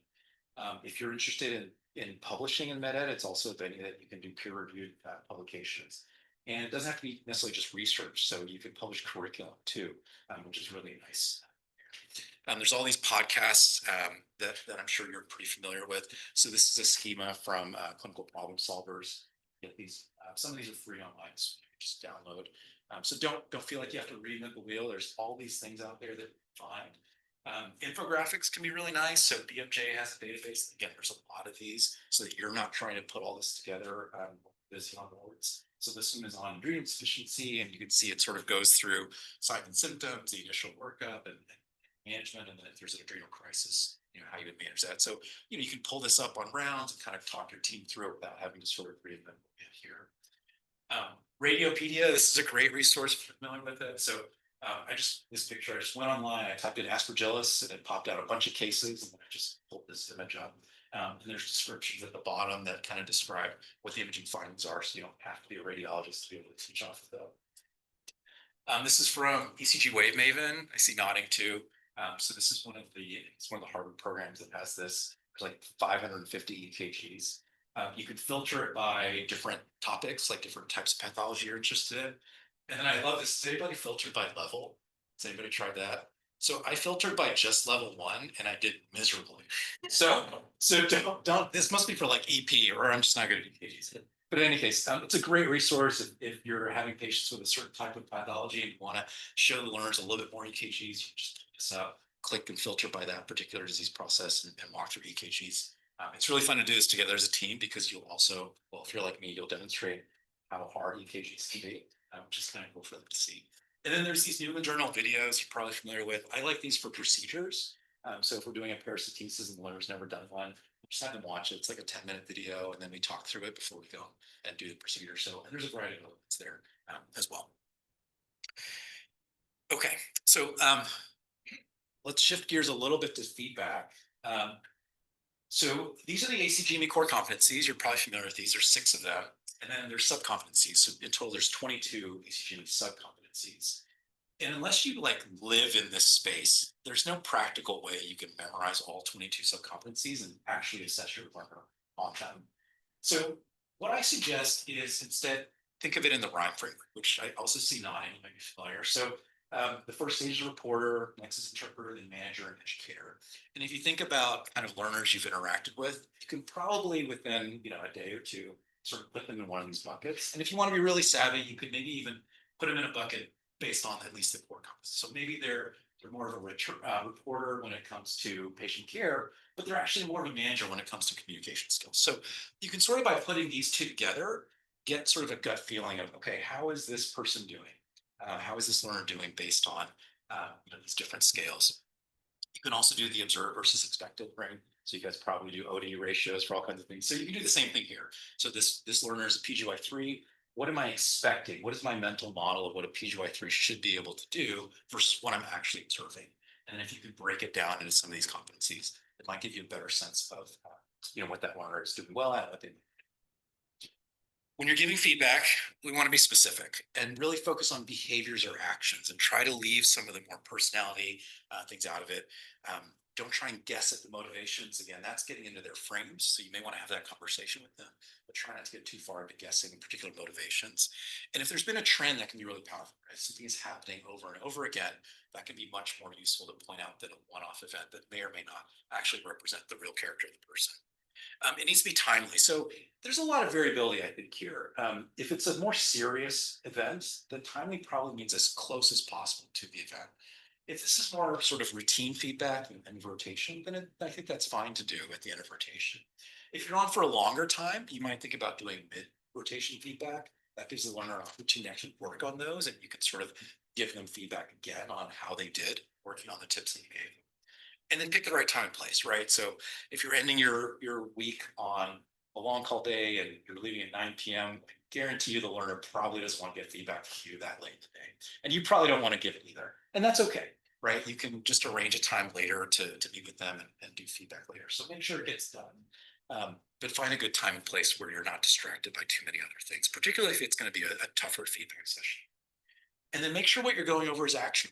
If you're interested in publishing in MedEd, it's also a venue that you can do peer-reviewed publications. And it doesn't have to be necessarily just research. So you can publish curriculum too, which is really nice. There's all these podcasts that I'm sure you're pretty familiar with. So this is a schema from Clinical Problem Solvers. Get these. Some of these are free online, so you can just download. So don't feel like you have to reinvent the wheel. There's all these things out there that you find. Infographics can be really nice. So BMJ has a database. Again, there's a lot of these, so that you're not trying to put all this together. Busy on boards. So this one is on adrenal insufficiency, and you can see it sort of goes through signs and symptoms, the initial workup, and management, and then if there's an adrenal crisis, how you would manage that. So, you can pull this up on rounds and kind of talk your team through it without having to sort of reinvent here. Radiopedia, this is a great resource if you're familiar with it. So this picture, I just went online, I typed in aspergillus, and it popped out a bunch of cases, and I just pulled this image up. And there's descriptions at the bottom that kind of describe what the imaging findings are, so you don't have to be a radiologist to be able to teach off of them. This is from ECG Wave Maven. I see nodding too. So this is one of the Harvard programs that has this. There's like 550 EKGs. You can filter it by different topics, like different types of pathology you're interested in. And then I love this. Has anybody filtered by level? Has anybody tried that? So I filtered by just level 1, and I did miserably. So don't. This must be for like EP, or I'm just not good at EKGs. But in any case, it's a great resource if you're having patients with a certain type of pathology and you want to show the learners a little bit more EKGs. You just pick this up, click and filter by that particular disease process, and walk through EKGs. It's really fun to do this together as a team, because you'll also, if you're like me, you'll demonstrate how hard EKGs can be, which is kind of cool for them to see. And then there's these New England Journal videos you're probably familiar with. I like these for procedures. So if we're doing a paracentesis and the learner's never done one, just have them watch it. It's like a 10-minute video, and then we talk through it before we go and do the procedure. So, and there's a variety of elements there as well. Okay, so let's shift gears a little bit to feedback. So these are the ACGME core competencies. You're probably familiar with these. There's 6 of them, and then there's sub-competencies. So in total, there's 22 ACGME sub-competencies. And unless you live in this space, there's no practical way you can memorize all 22 sub-competencies and actually assess your learner on them. So what I suggest is instead think of it in the RHYME framework, which I also see nodding, you might be familiar. So the first stage is reporter, next is interpreter, then manager and educator. And if you think about kind of learners you've interacted with, you can probably within a day or two sort of put them in one of these buckets. And if you want to be really savvy, you could maybe even put them in a bucket based on at least the core competencies. So maybe they're more of a reporter when it comes to patient care, but they're actually more of a manager when it comes to communication skills. So you can sort of, by putting these two together, get sort of a gut feeling of, okay, how is this person doing? How is this learner doing based on these different scales? You can also do the observed versus expected, right? So you guys probably do OD ratios for all kinds of things. So you can do the same thing here. So this learner is a PGY3. What am I expecting? What is my mental model of what a PGY3 should be able to do versus what I'm actually observing? And if you could break it down into some of these competencies, it might give you a better sense of what that learner is doing well at. When you're giving feedback, we want to be specific and really focus on behaviors or actions, and try to leave some of the more personality things out of it. Don't try and guess at the motivations. Again, that's getting into their frames. So you may want to have that conversation with them, but try not to get too far into guessing particular motivations. And if there's been a trend, that can be really powerful. Right? Something is happening over and over again, that can be much more useful to point out than a one-off event that may or may not actually represent the real character of the person. It needs to be timely. So there's a lot of variability, I think, here. If it's a more serious event, then timely probably means as close as possible to the event. If this is more sort of routine feedback and rotation, then I think that's fine to do at the end of rotation. If you're on for a longer time, you might think about doing mid-rotation feedback. That gives the learner an opportunity to actually work on those, and you can sort of give them feedback again on how they did working on the tips that you gave. And then pick the right time and place, right? So if you're ending your week on a long call day and you're leaving at 9 p.m., I guarantee you the learner probably doesn't want to get feedback from you that late today. And you probably don't want to give it either. And that's okay, right? You can just arrange a time later to meet with them and do feedback later. So make sure it gets done. But find a good time and place where you're not distracted by too many other things, particularly if it's going to be a tougher feedback session. And then make sure what you're going over is action.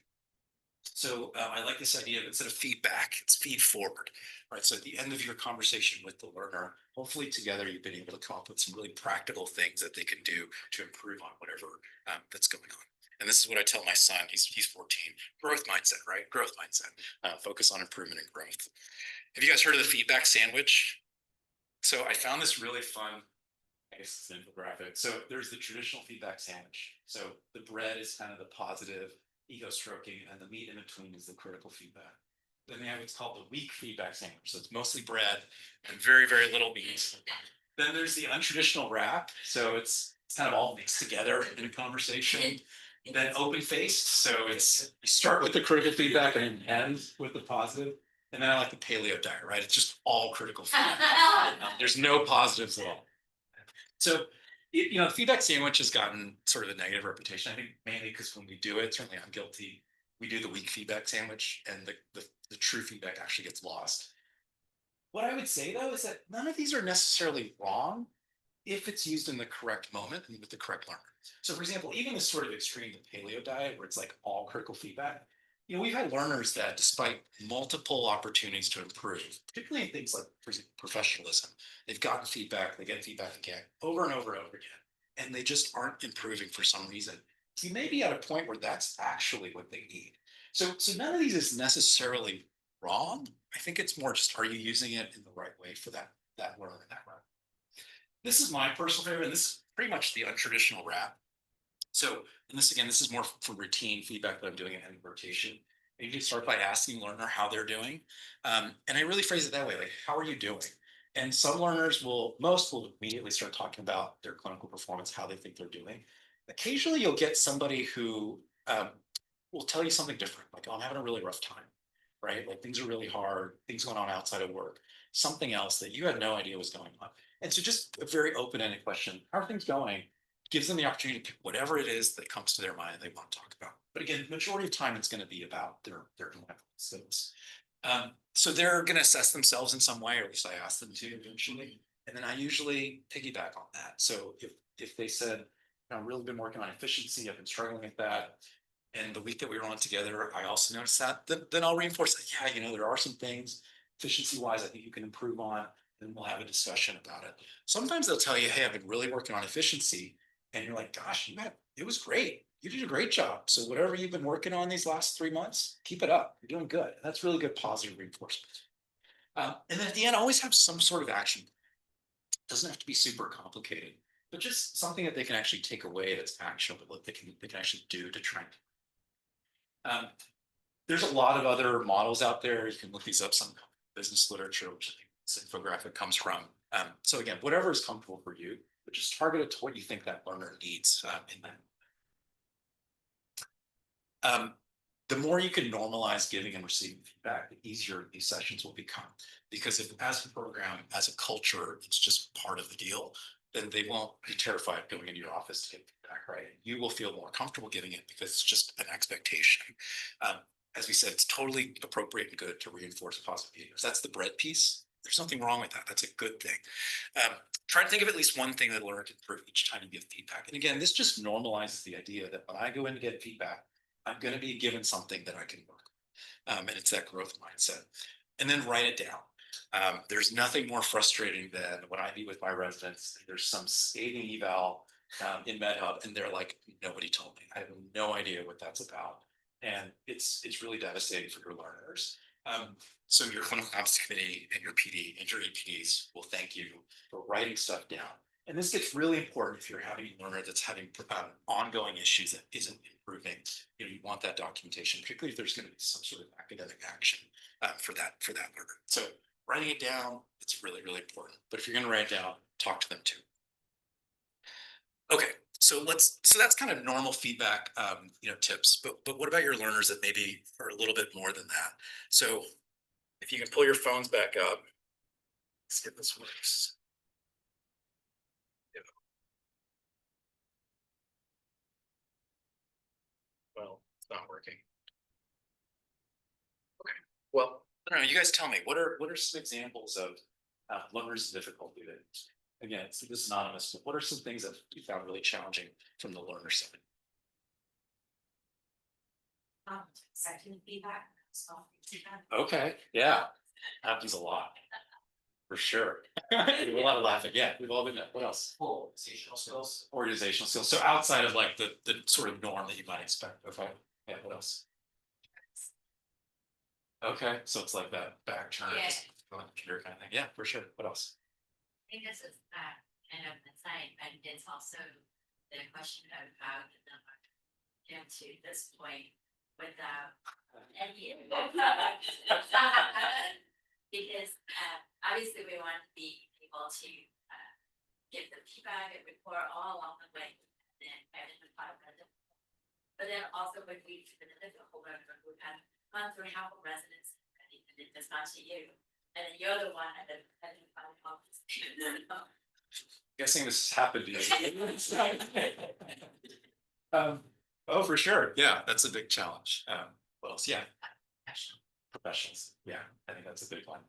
So I like this idea of instead of feedback, it's feed forward, right? So at the end of your conversation with the learner, hopefully together you've been able to come up with some really practical things that they can do to improve on whatever that's going on. And this is what I tell my son, he's 14, growth mindset, right? Growth mindset, focus on improvement and growth. Have you guys heard of the feedback sandwich? So I found this really fun, I guess it's an infographic. So there's the traditional feedback sandwich. So the bread is kind of the positive ego stroking, and the meat in between is the critical feedback. Then they have what's called the weak feedback sandwich. So it's mostly bread and very, very little meat. Then there's the untraditional wrap. So it's kind of all mixed together in a conversation. Then open faced. So it's you start with the critical feedback and end with the positive. And then I like the paleo diet, right? It's just all critical feedback. There's no positives at all. So the feedback sandwich has gotten sort of a negative reputation. I think mainly because when we do it, certainly I'm guilty. We do the weak feedback sandwich, and the true feedback actually gets lost. What I would say though is that none of these are necessarily wrong if it's used in the correct moment and with the correct learner. So, for example, even this sort of extreme, the paleo diet, where it's like all critical feedback. We've had learners that, despite multiple opportunities to improve, particularly in things like, for example, professionalism, they've gotten feedback, they get feedback again, over and over and over again, and they just aren't improving for some reason. You may be at a point where that's actually what they need. So none of these is necessarily wrong. I think it's more just, are you using it in the right way for that learner in that route? This is my personal favorite, and this is pretty much the untraditional wrap. So, and this again, this is more for routine feedback that I'm doing in rotation. You can start by asking the learner how they're doing. And I really phrase it that way, like, how are you doing? And some learners most will immediately start talking about their clinical performance, how they think they're doing. Occasionally you'll get somebody who will tell you something different, like, oh, I'm having a really rough time, right? Like things are really hard, things going on outside of work, something else that you had no idea was going on. And so just a very open-ended question, how are things going? Gives them the opportunity to pick whatever it is that comes to their mind they want to talk about. But again, majority of time, it's going to be about their intellectual skills. So they're going to assess themselves in some way, or at least I ask them to eventually. And then I usually piggyback on that. So if they said, I've really been working on efficiency, I've been struggling with that, and the week that we were on together, I also noticed that, then I'll reinforce that, yeah, there are some things efficiency-wise I think you can improve on, and we'll have a discussion about it. Sometimes they'll tell you, hey, I've been really working on efficiency. And you're like, gosh, it was great. You did a great job. So whatever you've been working on these last 3 months, keep it up. You're doing good. And that's really good positive reinforcement. And then at the end, always have some sort of action. It doesn't have to be super complicated, but just something that they can actually take away that's actionable, that they can actually do to try. There's a lot of other models out there. You can look these up, some business literature, which this infographic comes from. So again, whatever is comfortable for you, but just target it to what you think that learner needs in that. The more you can normalize giving and receiving feedback, the easier these sessions will become. Because if as a program, as a culture, it's just part of the deal, then they won't be terrified going into your office to get feedback, right? You will feel more comfortable giving it because it's just an expectation. As we said, it's totally appropriate and good to reinforce positive behaviors. That's the bread piece. There's nothing wrong with that. That's a good thing. Try to think of at least one thing that will learn to improve each time you give feedback. And again, this just normalizes the idea that when I go in to get feedback, I'm going to be given something that I can work with. And it's that growth mindset. and then write it down. There's nothing more frustrating than when I meet with my residents, there's some scathing eval in MedHub, and they're like, nobody told me. I have no idea what that's about. And it's really devastating for your learners. So your clinical ops committee and your PD and your EPDs will thank you for writing stuff down. And this gets really important if you're having a learner that's having ongoing issues that isn't improving. You know, you want that documentation, particularly if there's going to be some sort of academic action for that learner. So writing it down, it's really, really important. But if you're going to write it down, talk to them too. Okay, so that's kind of normal feedback, tips. But what about your learners that maybe are a little bit more than that? So if you can pull your phones back up, let's see if this works. Yeah. Well, it's not working. Okay. Well, I don't know. You guys tell me, what are some examples of learners' difficulty that, again, this is anonymous, but what are some things that you found really challenging from the learner side? Second feedback, soft feedback. Okay, yeah, happens a lot, for sure. A lot of laughing, yeah, we've all been there. What else? Organizational skills. Organizational skills, so outside of like the sort of norm that you might expect, okay, yeah, what else? Okay, so it's like that back turn, Yeah. on the computer kind of thing, yeah, for sure, what else? I think this is kind of the same, but it's also the question of how the number get to this point without any. Because obviously we want to be able to give the feedback and report all along the way, and then identify what the. But then also when we do the difficult work, we've had gone through half of residents, and it's not to you. And then you're the one that identified problems. Guessing this happened to you. Oh, for sure, yeah, that's a big challenge, what else, yeah. Professionals, yeah, I think that's a big one.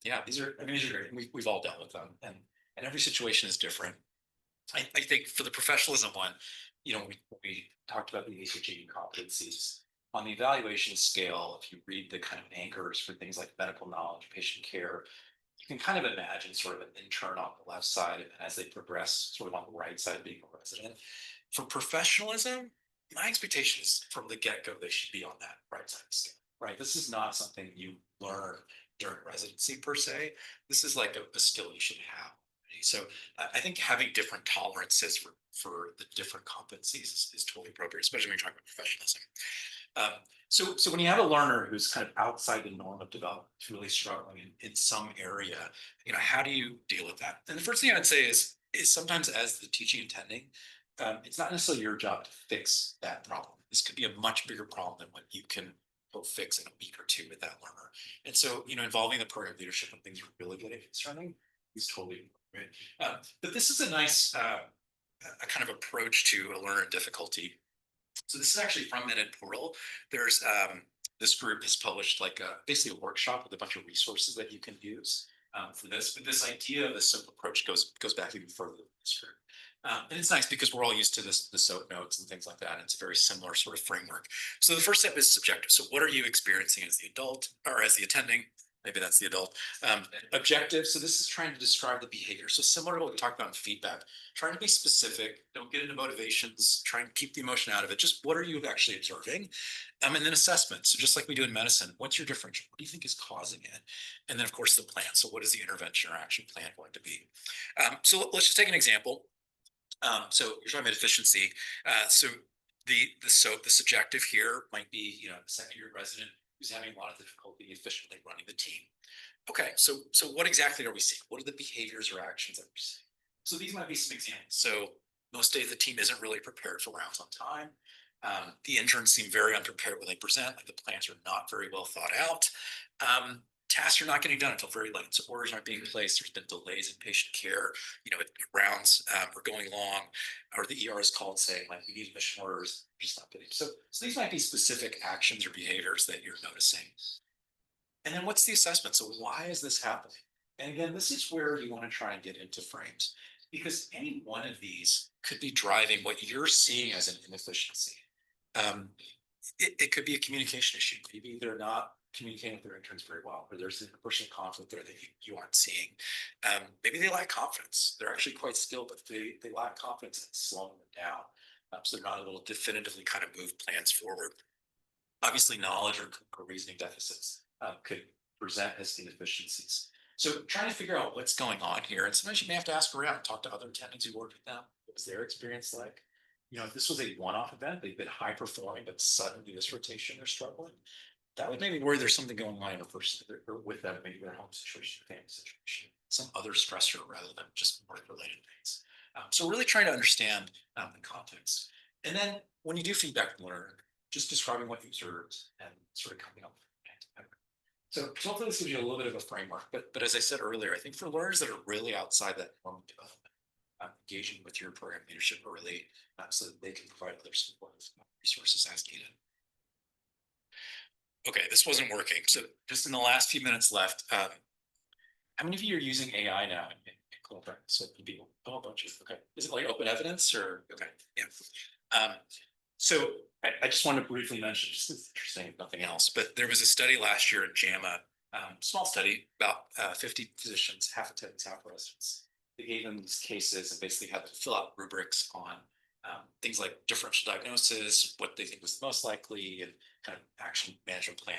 Yeah, these are great. We've all dealt with them, and every situation is different. I think for the professionalism one, we talked about the HPM competencies. On the evaluation scale, if you read the kind of anchors for things like medical knowledge, patient care, you can kind of imagine sort of an intern on the left side, and as they progress, sort of on the right side of being a resident. For professionalism, my expectation is from the get-go, they should be on that right side of the scale. Right, this is not something you learn during residency per se. This is like a skill you should have. So I think having different tolerances for the different competencies is totally appropriate, especially when you're talking about professionalism. So when you have a learner who's kind of outside the norm of development, really struggling in some area, how do you deal with that? And the first thing I'd say is sometimes as the teaching attending, it's not necessarily your job to fix that problem. This could be a much bigger problem than what you can fix in a week or two with that learner. And so, involving the program leadership when things are really good at concerning is totally right. But this is a nice a kind of approach to a learner in difficulty. So this is actually from Med Portal. There's this group has published like basically a workshop with a bunch of resources that you can use for this. But this idea of the SOAP approach goes back even further than this group. And it's nice because we're all used to the SOAP notes and things like that. And it's a very similar sort of framework. So the first step is subjective. So what are you experiencing as the adult or as the attending? Maybe that's the adult. Objective. So this is trying to describe the behavior. So similar to what we talked about in feedback, trying to be specific, don't get into motivations, trying to keep the emotion out of it. Just what are you actually observing? And then assessment. So just like we do in medicine, what's your differential? What do you think is causing it? And then of course the plan. So what is the intervention or action plan going to be? So let's just take an example. So you're talking about efficiency. So the SOAP, the subjective here might be, a second year resident who's having a lot of difficulty efficiently running the team. Okay, so what exactly are we seeing? What are the behaviors or actions that we're seeing? So these might be some examples. So most days the team isn't really prepared for rounds on time. The interns seem very unprepared when they present, like the plans are not very well thought out. Tasks are not getting done until very late. So orders aren't being placed. There's been delays in patient care. Rounds are going long, or the ER is called saying like we need admission orders, just not getting. So these might be specific actions or behaviors that you're noticing. And then what's the assessment? So why is this happening? And again, this is where you want to try and get into frames, because any one of these could be driving what you're seeing as an inefficiency. It could be a communication issue. Maybe they're not communicating with their interns very well, or there's interpersonal conflict there that you aren't seeing. Maybe they lack confidence. They're actually quite skilled, but they lack confidence and it's slowing them down. So they're not able to definitively kind of move plans forward. Obviously, knowledge or reasoning deficits could present as inefficiencies. So trying to figure out what's going on here, and sometimes you may have to ask around, talk to other attendants who worked with them. What was their experience like? You know, if this was a one-off event, they've been high performing, but suddenly this rotation they're struggling. That would maybe worry there's something going on in a person or with them, maybe their home situation, family situation, some other stressor rather than just work related things. So really trying to understand the context. And then when you do feedback from learner, just describing what you observed and sort of coming up. So hopefully this gives you a little bit of a framework, but as I said earlier, I think for learners that are really outside that norm of development, engaging with your program leadership early so that they can provide other support resources as needed. Okay, this wasn't working. So just in the last few minutes left, how many of you are using AI now in clinical practice? So people, oh, a bunch of, okay. Is it like open evidence or, okay, yeah. So I just want to briefly mention, just it's interesting, if nothing else, but there was a study last year in JAMA, small study, about 50 physicians, half attendants, half residents. They gave them these cases and basically had them fill out rubrics on things like differential diagnosis, what they think was the most likely, and kind of action management plan.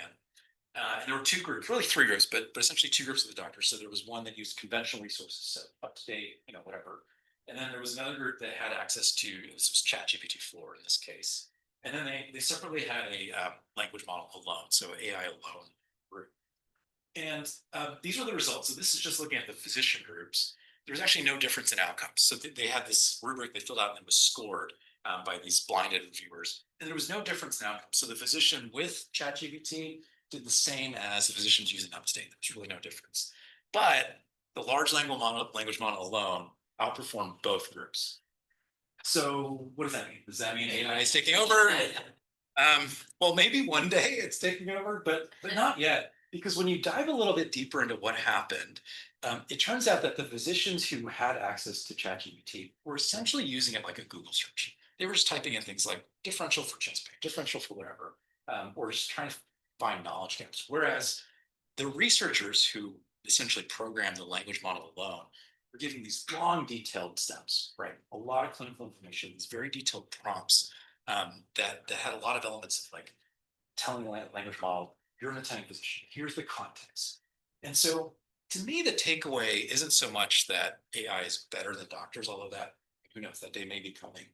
And there were two groups, really three groups, but essentially two groups of the doctors. So there was one that used conventional resources, so up to date, you know, whatever. And then there was another group that had access to, this was ChatGPT 4 in this case. And then they separately had a language model alone, so AI alone group. And these are the results. So this is just looking at the physician groups. There's actually no difference in outcomes. So they had this rubric they filled out and it was scored by these blinded reviewers. And there was no difference in outcomes. So the physician with ChatGPT did the same as the physicians using UpToDate. There's really no difference. But the large language model alone outperformed both groups. So what does that mean? Does that mean AI is taking over? Well, maybe one day it's taking over, but not yet. Because when you dive a little bit deeper into what happened, it turns out that the physicians who had access to ChatGPT were essentially using it like a Google search. They were just typing in things like differential for chest pain, differential for whatever, or just trying to find knowledge gaps. Whereas the researchers who essentially programmed the language model alone were giving these long, detailed steps, right? A lot of clinical information, these very detailed prompts that had a lot of elements of like telling the language model, you're an attending physician, here's the context. And so to me, the takeaway isn't so much that AI is better than doctors, although that, who knows, that day may be coming.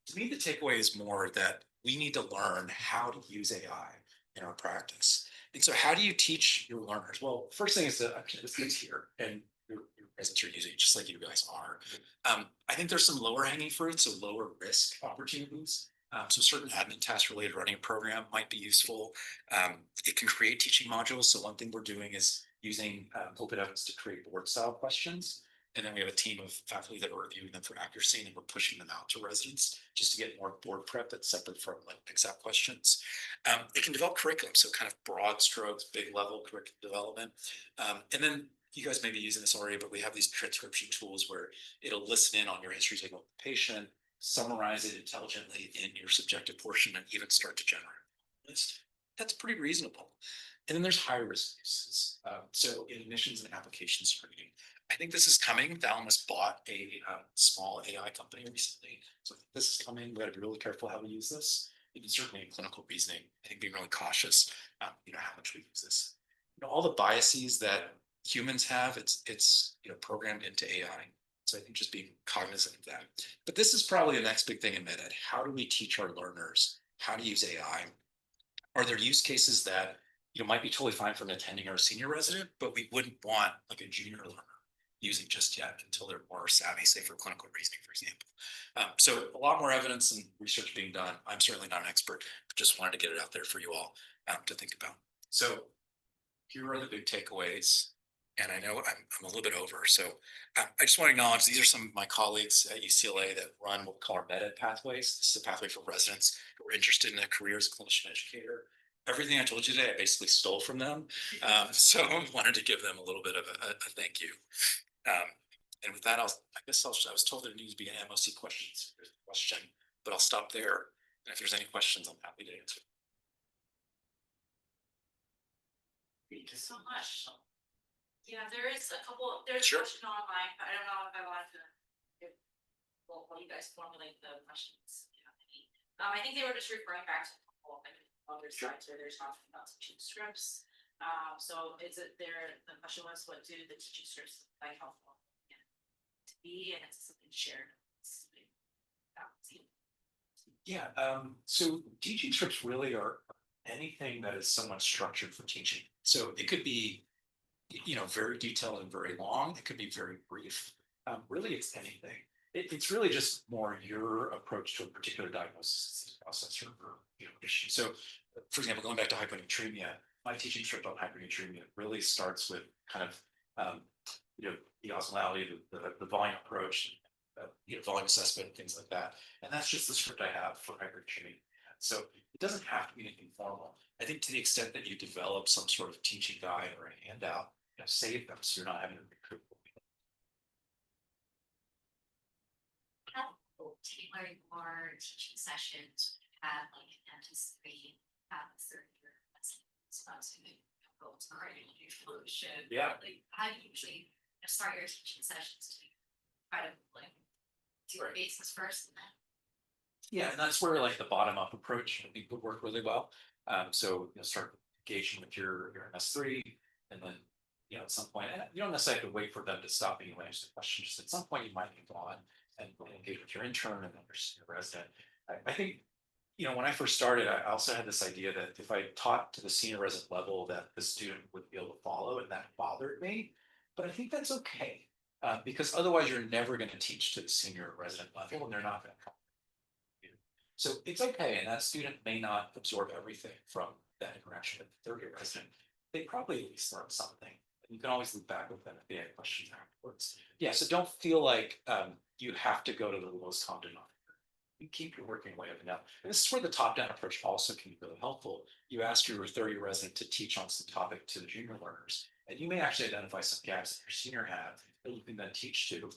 To me, the takeaway is more that we need to learn how to use AI in our practice. And so how do you teach your learners? Well, first thing is that it's here and your residents are using it just like you guys are. I think there's some lower hanging fruits, so lower risk opportunities. So certain admin tasks related to running a program might be useful. It can create teaching modules. So one thing we're doing is using open evidence to create board style questions. And then we have a team of faculty that are reviewing them for accuracy and we're pushing them out to residents just to get more board prep that's separate from like exact questions. It can develop curriculum, so kind of broad strokes, big level curriculum development. And then you guys may be using this already, but we have these transcription tools where it'll listen in on your history table of the patient, summarize it intelligently in your subjective portion, and even start to generate a list. That's pretty reasonable. And then there's high risk uses. So in admissions and application screening, I think this is coming. Thalamus bought a small AI company recently. So this is coming. We got to be really careful how we use this. Even certainly in clinical reasoning, I think being really cautious, you know, how much we use this. You know, all the biases that humans have, it's you know, programmed into AI. So I think just being cognizant of that. But this is probably the next big thing in med ed. How do we teach our learners how to use AI? Are there use cases that, you know, might be totally fine for an attending or a senior resident, but we wouldn't want like a junior learner using just yet until they're more savvy, say for clinical reasoning, for example. So a lot more evidence and research being done. I'm certainly not an expert, but just wanted to get it out there for you all to think about. So here are the big takeaways. And I know I'm a little bit over. So I just want to acknowledge these are some of my colleagues at UCLA that run what we call our med ed pathways. This is a pathway for residents who are interested in a career as a clinician educator. Everything I told you today, I basically stole from them. So I wanted to give them a little bit of a thank you. And with that, I was told there needs to be an MOC question, but I'll stop there. And if there's any questions, I'm happy to answer. Thank you so much. Yeah, there is a couple, there's a Sure. question online, but I don't know if I want to. Well, while you guys formulate the questions. You know what I mean? I think they were just referring back to a couple of other sites where there's not about teaching scripts. So it's the question was, what do the teaching scripts like helpful to be, and it's something shared. Yeah, so teaching scripts really are anything that is somewhat structured for teaching. So it could be, very detailed and very long. It could be very brief. Really, it's anything. It's really just more your approach to a particular diagnosis process or issue. So, for example, going back to hyponatremia, my teaching script on hyponatremia really starts with kind of, the osmolality, the volume approach, volume assessment, things like that. And that's just the script I have for hypertrophy. So it doesn't have to be anything formal. I think to the extent that you develop some sort of teaching guide or a handout, save them so you're not having to recruit. Tailoring more teaching sessions, have like an anticipating, have a certain year. Supposed to go to creating a solution. Yeah. Like, how do you usually start your teaching sessions to try to like do the basics first and then? Yeah, and that's where like the bottom up approach I think would work really well. So start engaging with your MS3, and then at some point, and you don't necessarily have to wait for them to stop being able to answer the question. Just at some point, you might move on and engage with your intern and then your resident. I think when I first started, I also had this idea that if I taught to the senior resident level, that the student would be able to follow, and that bothered me. But I think that's okay, because otherwise you're never going to teach to the senior resident level, and they're not going to come. So it's okay, and that student may not absorb everything from that interaction with the third year resident. They probably at least learn something. And you can always loop back with them if they have questions afterwards. Yeah, so don't feel like you have to go to the lowest common denominator. You keep your working way up and down. And this is where the top-down approach also can be really helpful. You ask your third-year resident to teach on some topic to the junior learners, and you may actually identify some gaps that your senior have that you can then teach to.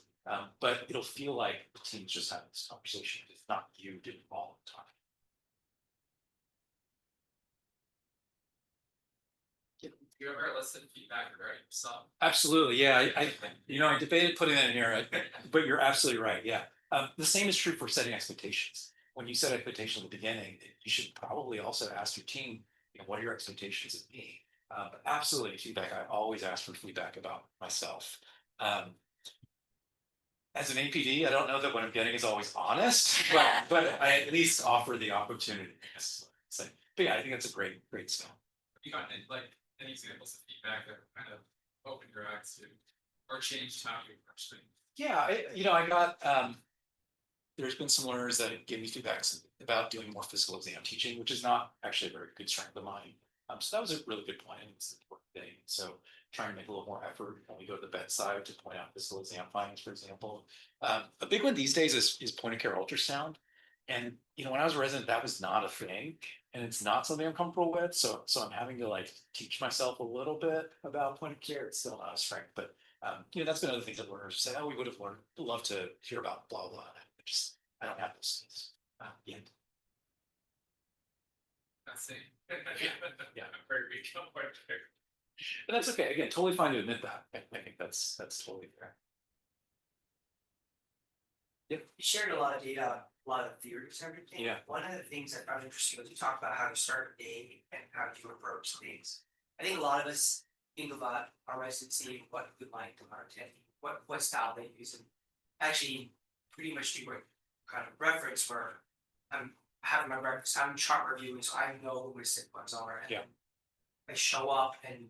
But it'll feel like the team's just having this conversation. It's not you doing all the time. Do you ever listen to feedback regarding some? Absolutely, yeah. I debated putting that in here, but you're absolutely right. Yeah, the same is true for setting expectations. When you set expectations at the beginning, you should probably also ask your team, what are your expectations of me? But absolutely, feedback. I always ask for feedback about myself. As an APD, I don't know that what I'm getting is always honest, but I at least offer the opportunity. So, but yeah, I think that's a great skill. Have you gotten any examples of feedback that kind of opened your eyes to or changed how you approach things? Yeah, I got there's been some learners that gave me feedback about doing more physical exam teaching, which is not actually a very good strength of mine. So that was a really good point. It's an important thing. So trying to make a little more effort when we go to the bedside to point out physical exam findings, for example. A big one these days is point of care ultrasound. And when I was a resident, that was not a thing, and it's not something I'm comfortable with. So I'm having to teach myself a little bit about point of care. It's still not a strength, but that's been other things that learners say, oh, we would have loved to hear about blah blah. I don't have those things yet. That's it. Yeah. I'm very weak on point of care. But that's okay. Again, totally fine to admit that. I think that's totally fair. You shared a lot of data, a lot of theories and everything. Yeah. One of the things I found interesting was you talked about how to start a day and how you approach things. I think a lot of us think about our residency, what we like to learn, what style they use, and actually pretty much do what kind of reference where I'm having my breakfast, I'm chart reviewing, so I know who my sick ones are. And Yeah. I show up and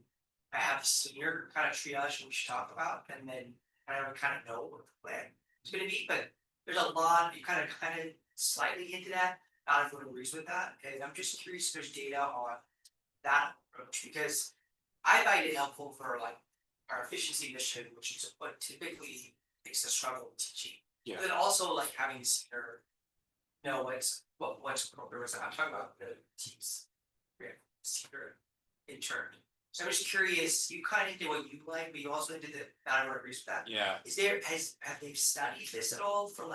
I have a senior kind of triage we should talk about, and then I don't kind of know what the plan is going to be, but there's a lot, you kind of slightly hinted at, not everyone agrees with that, and I'm just curious if there's data on that approach, because I find it helpful for our efficiency mission, which is what typically makes us struggle with teaching. Yeah. But then also having senior know what's appropriate. I'm talking about the teams, senior intern. So I'm just curious, you kind of did what you like, but you also did not everyone agrees with that. Yeah. Have they studied this at all for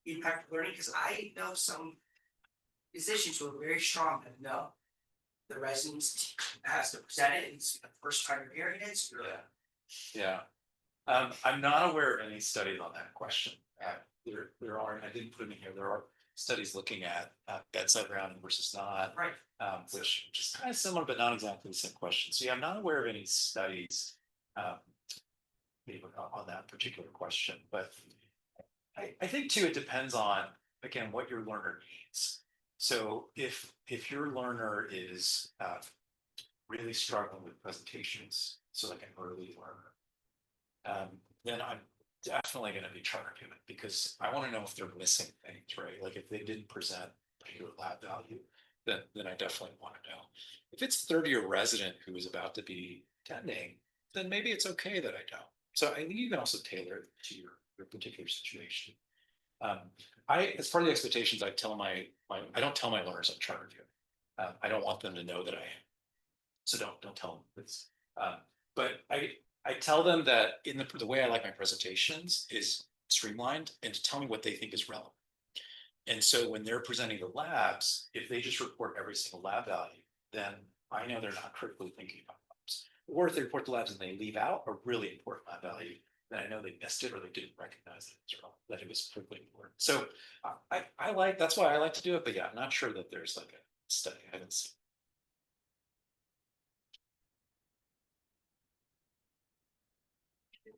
impact learning? Because I know some physicians who are very strong and no. the residents has to present it, it's the first time you're hearing it, so you're- Yeah. I'm not aware of any studies on that question. There are, I didn't put them in here, there are studies looking at bedside rounding versus not. Right. Which is kind of similar, but not exactly the same question. So yeah, I'm not aware of any studies. Maybe on that particular question, but I think too, it depends on, again, what your learner needs. So if your learner is really struggling with presentations, so like an early learner, then I'm definitely gonna be targeting it because I wanna know if they're missing things, right? Like if they didn't present particular lab value, then I definitely wanna know. If it's a third-year resident who is about to be attending, then maybe it's okay that I don't. So I think you can also tailor it to your particular situation. As part of the expectations, I tell I don't tell my learners I'm chart reviewing. I don't want them to know that I am. So don't tell them this. But I tell them that in the way I like my presentations is streamlined and to tell me what they think is relevant. And so when they're presenting the labs, if they just report every single lab value, then I know they're not critically thinking about labs. Or if they report the labs and they leave out a really important lab value, then I know they missed it or they didn't recognize that it was critically important. So I like, that's why I like to do it, but yeah, I'm not sure that there's like a study, I haven't seen.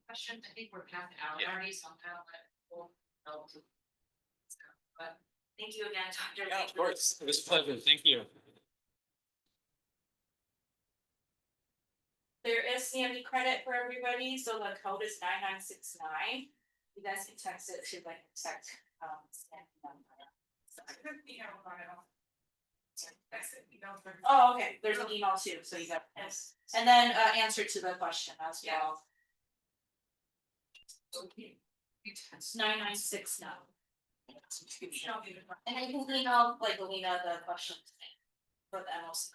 Question, I think we're past the hour Yeah. already, so I'm kind of like, well, no. But Thank you again, Dr. Yeah, of course. It was a pleasure. Thank you. There is CME credit for everybody, so the code is 9969. You guys can text it to like text CME number. Oh, okay, there's an email too, so you got this. And then answer to the question as well. It's 9969. And you can email like Alina the questions for the MLC.